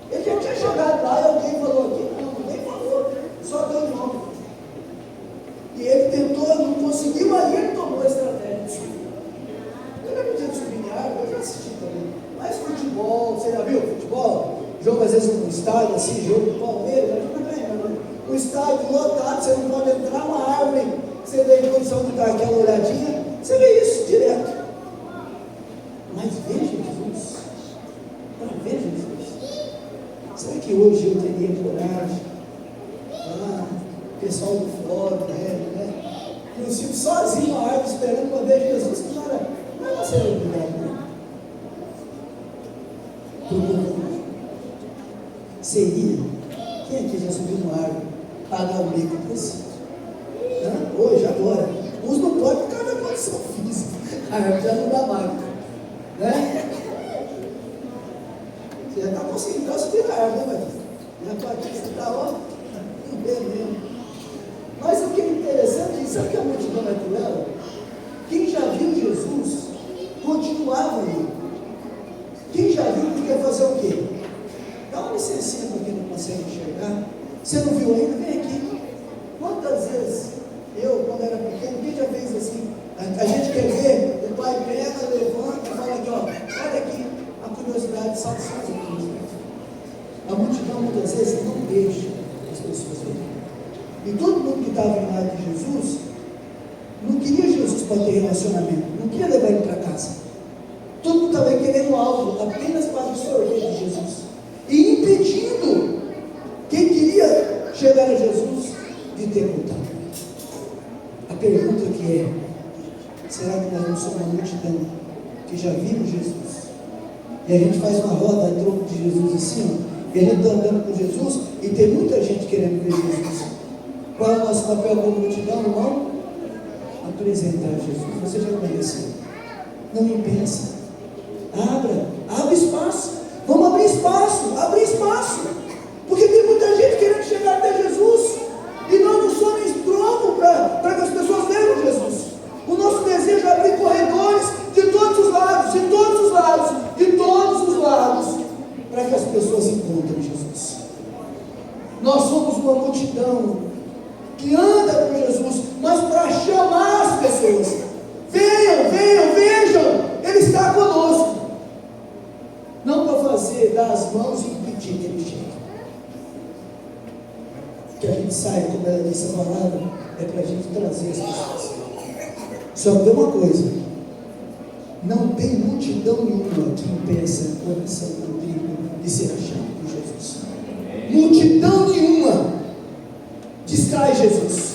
Ele já tinha chegado lá e alguém falou aqui, não, ninguém falou, só Deus de nome. E ele tentou, não conseguiu, aí ele tomou a estratégia de subir. Eu não podia subir em árvore, eu já assisti também. Mas futebol, você já viu futebol? Jogo às vezes no estádio, assim, jogo do Palmeiras, um estádio lotado, você não pode entrar, uma árvore, você tem condição de dar aquela olhadinha, você vê isso direto. Mas veja Jesus, para ver Jesus. Será que hoje eu teria coragem? O pessoal do fórum, né? Inclusive sozinho na árvore, esperando para ver Jesus, que não era uma celebridade, né? Seria, quem aqui já subiu no árvore, pagar o mico preciso? Hoje, agora, uns não podem por causa da condição física, a árvore já não dá mais, né? Você já está conseguindo subir na árvore, né, Matheus? Já está aqui, você está, ó, bem mesmo. Mas o que é interessante, sabe que a multidão é cruel? Quem já viu Jesus, continuava ali. Quem já viu, quer fazer o quê? Dá uma licencinha para quem não consegue enxergar. Você não viu ainda? Vem aqui. Quantas vezes eu, quando era pequeno, quem já fez assim? A gente quer ver, o pai pega, levanta e fala aqui, ó, olha aqui, a curiosidade salta aqui. A multidão muitas vezes não deixa as pessoas verem. E todo mundo que estava em lado de Jesus não queria Jesus para ter relacionamento, não queria levar ele para casa. Todo mundo estava querendo algo apenas para absorver de Jesus e impedindo quem queria chegar a Jesus de ter contato. A pergunta que é: será que nós não somos uma multidão que já vimos Jesus? E a gente faz uma roda em torno de Jesus assim, ó, e a gente está andando com Jesus e tem muita gente querendo ver Jesus. Qual é o nosso papel como multidão, irmão? Apresentar Jesus. Você já conheceu? Não impensa. Abra espaço. Vamos abrir espaço. Porque tem muita gente querendo chegar até Jesus. E nós não somos estrondo para que as pessoas vejam Jesus. O nosso desejo é abrir corredores de todos os lados, para que as pessoas encontrem Jesus. Nós somos uma multidão que anda com Jesus, mas para chamar as pessoas. Venham, vejam, Ele está conosco. Não para dar as mãos e impedir que Ele chegue. Que a gente saia, como ela disse a palavra, é para a gente trazer as pessoas. Só que tem uma coisa: não tem multidão nenhuma que impeça o coração contrito de ser achado por Jesus. Multidão nenhuma distrai Jesus.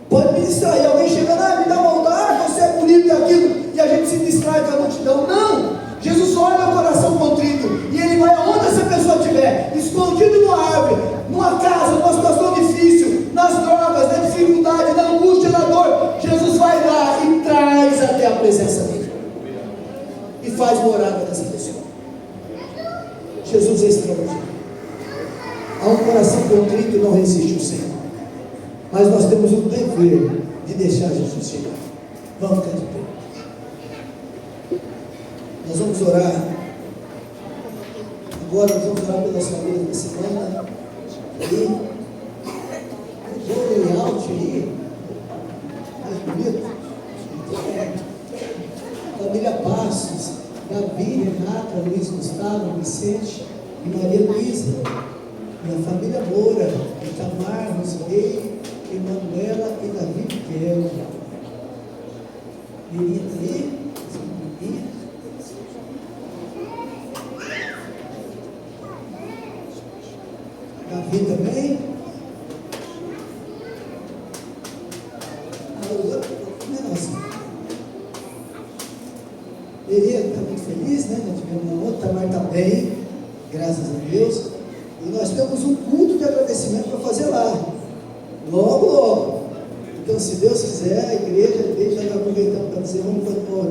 Pode me distrair, alguém chega, me dá vontade, você é bonito e aquilo, e a gente se distrai com a multidão. Não! Jesus olha o coração contrito e Ele vai aonde essa pessoa estiver, escondido numa árvore, numa casa, numa situação difícil, nas drogas, na dificuldade, na angústia, na dor. Jesus vai lá e traz até a presença dele e faz morada dessa pessoa. Jesus é extraordinário. Há um coração contrito e não resiste o Senhor. Mas nós temos o dever de deixar Jesus chegar. Vamos ficar de pé. Nós vamos orar. Agora nós vamos orar pelas famílias da semana. Aí, o layout aí, mais bonito. Família Passos, Gabi, Renata, Luiz Gustavo, Vicente e Maria Luísa. E a família Moura, Itamar, Rosilei, Emanuela e Davi Miquel. Mirinha está aí? Mirinha. Davi também. Mirinha está muito feliz, né? Nós tivemos uma outra, Tamar também, graças a Deus. E nós temos um culto de agradecimento para fazer lá. Logo, logo. Então, se Deus quiser, a igreja já está aproveitando para dizer, vamos continuar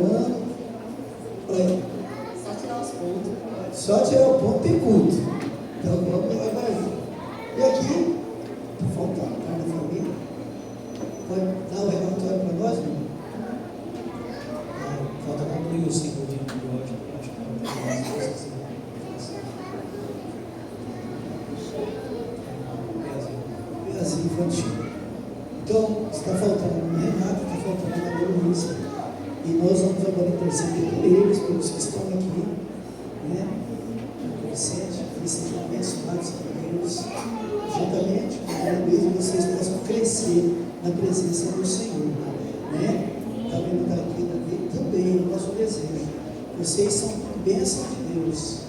orando. Só tirar os pontos. Só tirar o ponto tem culto. Então, vamos lá, vai. E aqui, falta a da família. Pode dar o relatório para nós, irmão? Falta concluir o ciclo de ódio. Infantil. Então, está faltando a Renata, está faltando a Maria Luísa. E nós vamos agora interceder por eles, pelos que estão aqui, né? Vicente, abençoados por Deus. Juntamente com a Maria Luísa, vocês possam crescer na presença do Senhor, né? Também está aqui também, o nosso desejo. Vocês são bênção de Deus.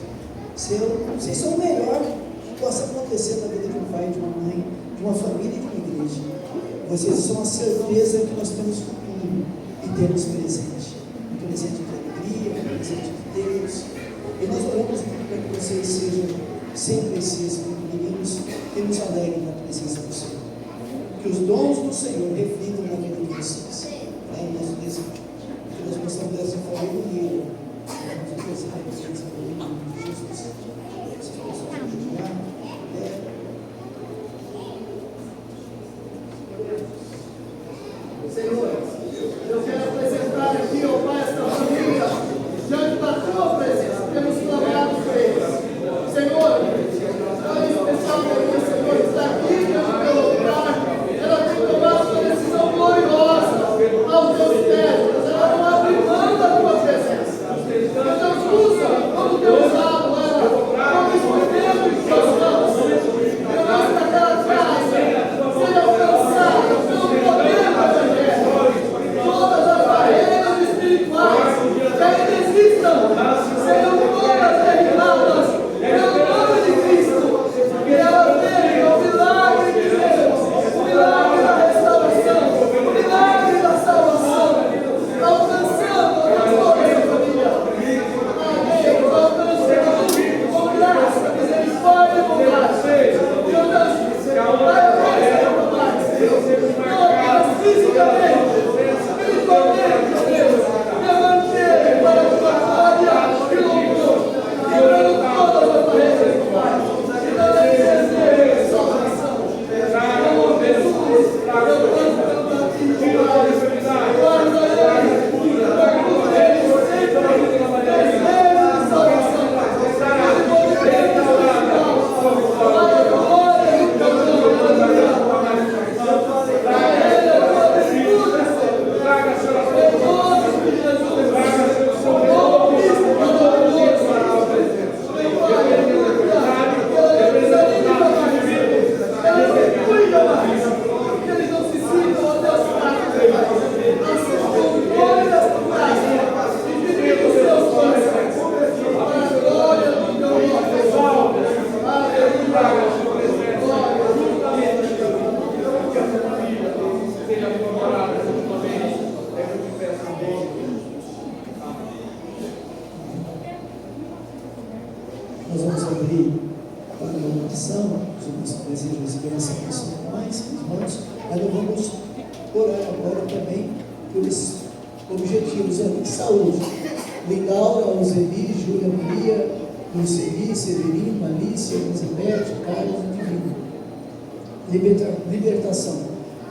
Vocês são o melhor que possa acontecer na vida de um pai, de uma mãe, de uma família e de uma igreja. Vocês são a certeza que nós temos futuro e temos presente. Um presente de alegria, um presente de Deus. E nós oramos para que vocês sejam sempre esses meninos que nos alegrem na presença do Senhor. Que os dons do Senhor reflitam na vida de vocês. É o nosso desejo. Que nós possamos dessa família unida. Vamos fazer a presença de Jesus. Vocês possam ajudar. Senhor, eu quero apresentar aqui, ó Pai, esta família, diante da tua presença, temos clamado por eles. Senhor, em especial porque o Senhor está aqui diante do teu lugar, ela tem tomado uma decisão gloriosa aos teus pés, ela não abre mão da tua presença. Então, usa como teu usado ela, como instrumento de teus mãos, e nós daquela casa, seja alcançada pelo poder do Evangelho. Todas as barreiras espirituais que ainda existam serão todas derribadas pelo nome de Cristo. Que elas vejam o milagre de Deus, o milagre da restauração, o milagre da salvação, alcançando a toda essa família. Amém. Alcançando com graça, misericórdia e bondade. E outras, Pai, abençoa mais. Todas fisicamente, espiritualmente, Deus, levante para a tua glória e louvor, quebrando todas as barreiras, Pai, e dando a desejo de salvação. Em nome de Jesus, eu canto pelo batido, Pai, guarda ele, pergunta ele sempre, 10 vezes de salvação, ele poderia espiritual, para a glória do teu nome. Nós vamos abrir para a oração, os nossos desejos de esperança que são mais irmãos, mas nós vamos orar agora também por esses objetivos ali. Saúde. Lindaura, Alzeli, Júlia Maria, Luceli, Severino, Alicia, Elizabeth, Carlos e Divino. Libertação.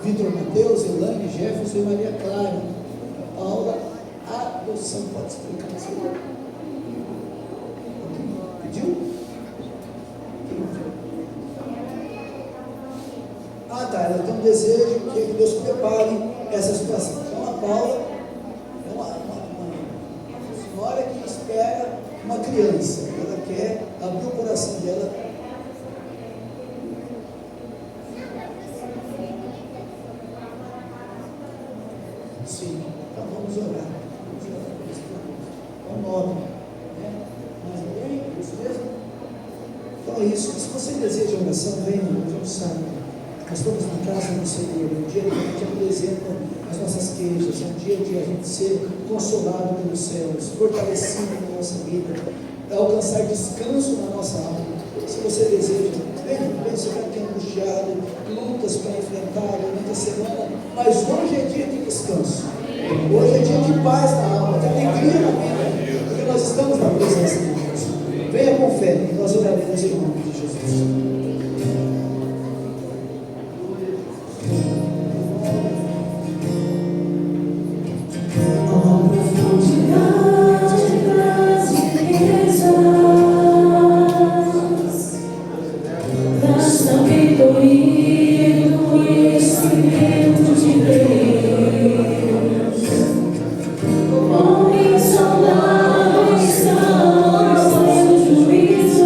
Vitor Mateus, Elane, Jefferson e Maria Clara. Paula, adoção. Pode explicar isso? Pediu? Ah, tá. Ela tem um desejo que Deus prepare essa situação. Então, a Paula é uma senhora que espera uma criança. Ela quer abrir o coração dela. Sim. Então, vamos orar. É um nome. Né? Mais alguém? Isso mesmo? Então é isso. Se você deseja oração, venha. Hoje é um sábado. Nós estamos na casa do Senhor, é um dia que a gente apresenta as nossas queixas, é um dia de a gente ser consolado pelos céus, fortalecido na nossa vida, alcançar descanso na nossa alma. Se você deseja, venha, você vai ter angustiado, lutas para enfrentar durante a semana, mas hoje é dia de descanso, hoje é dia de paz na alma, de alegria na vida, porque nós estamos na presença de Deus. Venha com fé, e nós oraremos em nome de Jesus. Saudáveis são os juízos,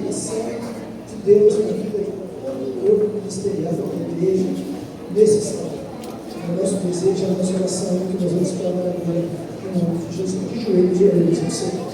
manifestação de Deus na vida de todo o corpo ministerial da igreja, nesse salão. É o nosso desejo, a nossa oração, que nós vamos clamar agora, em nome de Jesus, de joelho de orelhas no Senhor.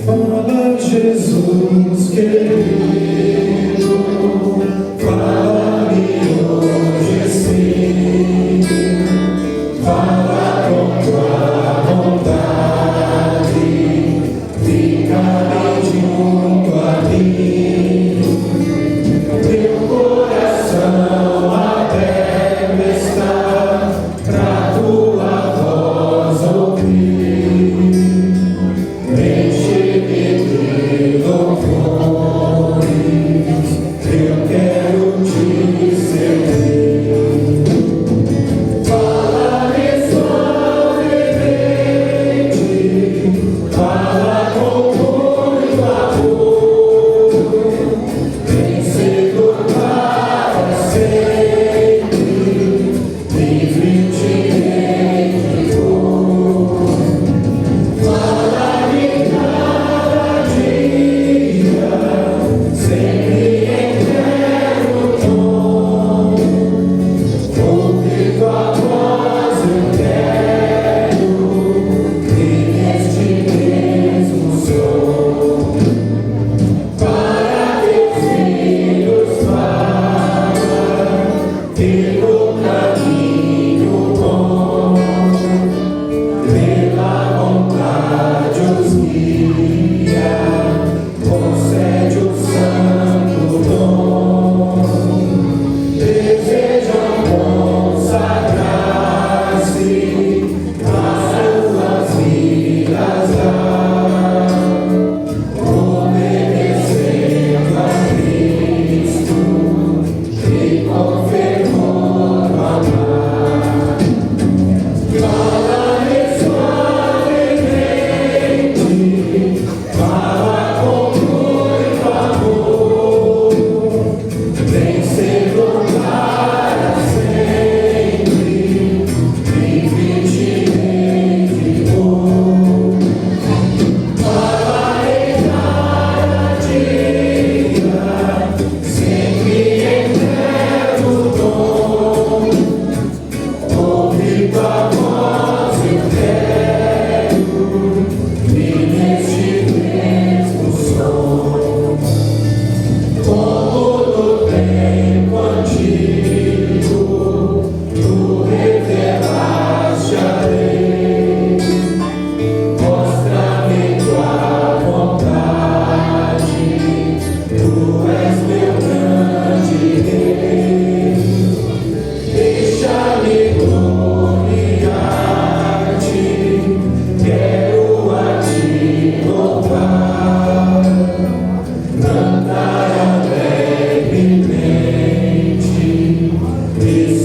Fala, Jesus querido, fala-me hoje sim, fala com tua vontade, fica-me junto a mim, teu coração aberto está pra tua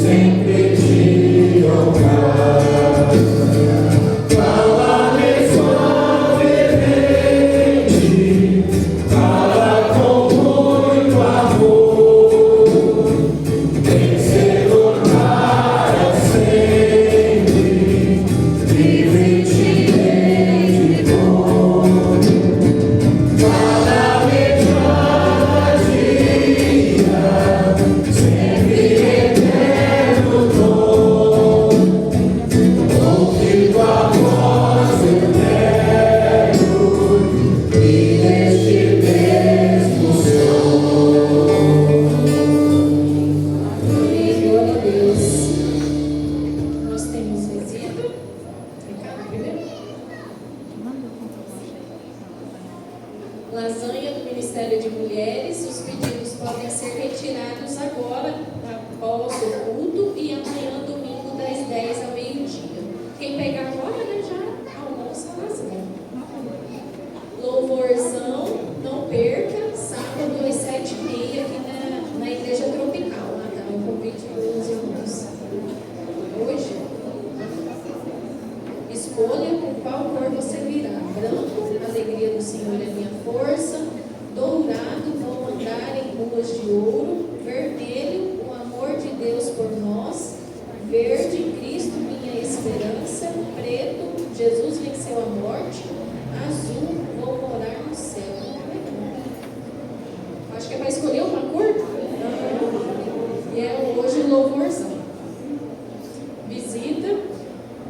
sempre te honrar. Fala-me suavemente, fala com muito amor, tem ser para sempre, livre te de dor. Fala-me cada dia, sempre eterno dom, ouvindo a voz eterno e neste mesmo som. Amém, glória a Deus. Nós temos visita. Ricardo, primeiro. Lasanha do Ministério de Mulheres. Os pedidos podem ser retirados agora, após o culto, e amanhã, domingo, das 10 ao meio-dia. Quem pegar agora, né, já almoça a lasanha. Louvorzão, não perca, sábado às 7h30 aqui na Igreja Tropical. Tá? Um convite dos irmãos. Hoje, escolha com qual cor você virá. Branco, a alegria do Senhor é minha força. Dourado, vou andar em ruas de ouro. Vermelho, o amor de Deus por nós. Verde, Cristo, minha esperança. Preto, Jesus venceu a morte. Azul, vou morar no céu. Acho que é para escolher uma cor? E é hoje louvorzão. Visita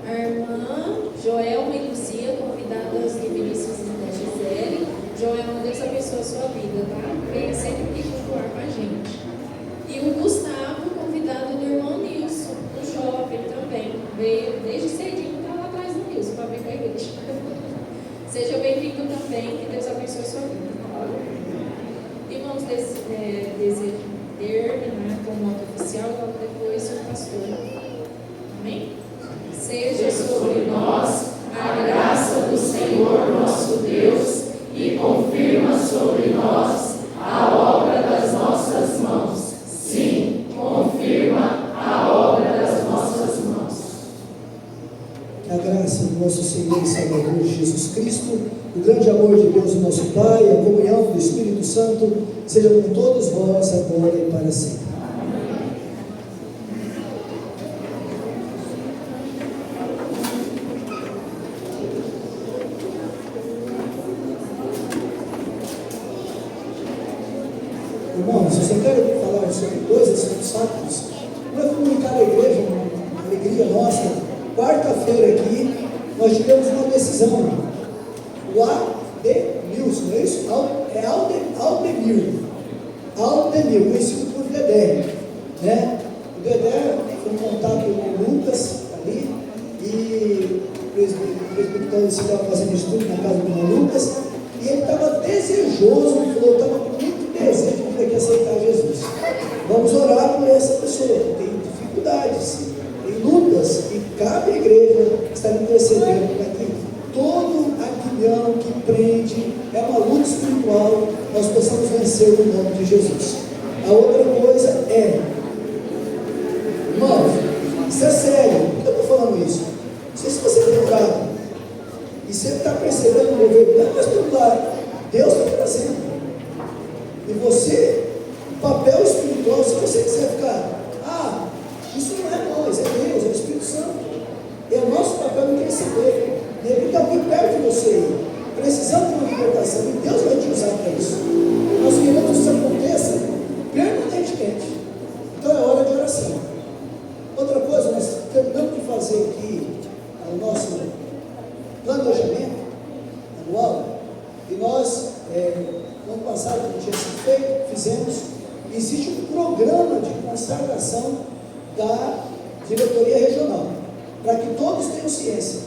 a irmã Joelma e Lucia, convidadas do Vinícius e da Gisele. Joelma, Deus abençoe a sua vida, tá? Venha sempre aqui cultuar com a gente. E o Gustavo, convidado do irmão Nilson, no shopping também. Veio desde cedinho, tá lá atrás do Nilson, para vir com a igreja. Seja bem-vindo também, que Deus abençoe a sua vida. E vamos terminar com o modo oficial, logo depois o pastor. Amém? Seja sobre nós a graça do Senhor nosso Deus e confirma sobre nós a obra das nossas mãos. Sim, confirma a obra das nossas mãos. Que a graça do nosso Senhor e Salvador Jesus Cristo, o grande amor de Deus, o nosso Pai, a comunhão do Espírito Santo, seja com todos vós, agora e para sempre. Irmãos, eu só quero falar sobre coisas fatos. Para comunicar à igreja uma alegria nossa. Quarta-feira aqui, nós tivemos uma decisão. O Aldemilson, não é isso? É Aldemir, conhecido por Dedé. Né? O Dedé foi em contato com o Lucas ali, e o presbiteriano estava fazendo estudo na casa do irmão Lucas, e ele estava desejoso, ele falou, estava com muito desejo de vir aqui aceitar Jesus. Vamos orar por essa pessoa, tem dificuldades, tem lutas, e cabe à igreja estar intercedendo para que todo aguilhão que prende, é uma luta espiritual, nós possamos vencer no nome de Jesus. A outra coisa é, irmãos, isso é sério, por que eu estou falando isso? Não sei se você tem dado, e você está percebendo o governo, não é mais pelo lado, Deus está trazendo. E você, o papel espiritual, se você quiser ficar, isso não é nós, é Deus, é o Espírito Santo. É o nosso papel interceder. E ele está muito perto de você, precisando de uma libertação, e Deus vai te usar para isso. Nós queremos que isso aconteça permanentemente. Então é hora de oração. Outra coisa, nós terminamos de fazer aqui o nosso planejamento anual, e nós, no ano passado, que tinha sido feito, fizemos, existe um programa de consagração da diretoria regional, para que todos tenham ciência.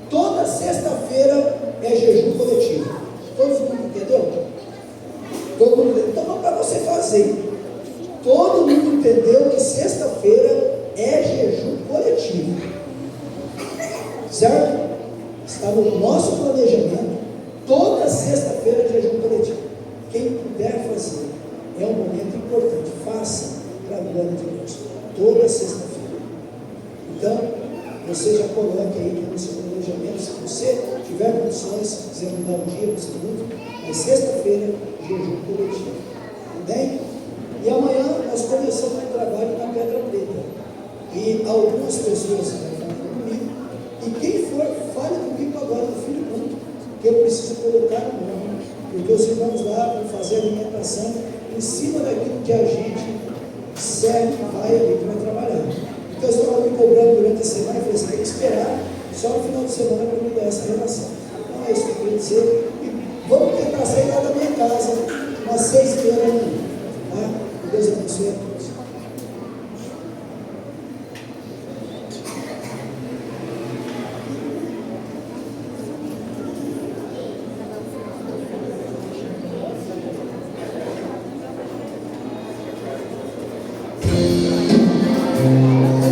Toda sexta-feira é jejum coletivo. Todo mundo entendeu? Todo mundo entendeu. Então, para você fazer, todo mundo entendeu que sexta-feira é jejum coletivo. Certo? Está no nosso planejamento. Toda sexta-feira é jejum coletivo. Quem puder fazer, é um momento importante. Faça para a glória de Deus. Toda sexta-feira. Então, você já coloque aí no seu planejamento, se você tiver condições, se quiser mudar um dia, você muda, mas sexta-feira, jejum coletivo. Tudo bem? E amanhã nós começamos um trabalho na Pedra Preta. E algumas pessoas vão falar comigo, e quem for, fale comigo agora no fim do culto, que eu preciso colocar o nome, porque os irmãos lá vão fazer a alimentação em cima daquilo que a gente serve, vai ali para trabalhar. Então eu estava me cobrando durante a semana e falei, você tem que esperar só no final de semana para me dar essa relação. Então é isso que eu queria dizer. E vamos tentar sair lá da minha casa umas 6h30 da manhã. Tá? Deus abençoe a todos. Thank you.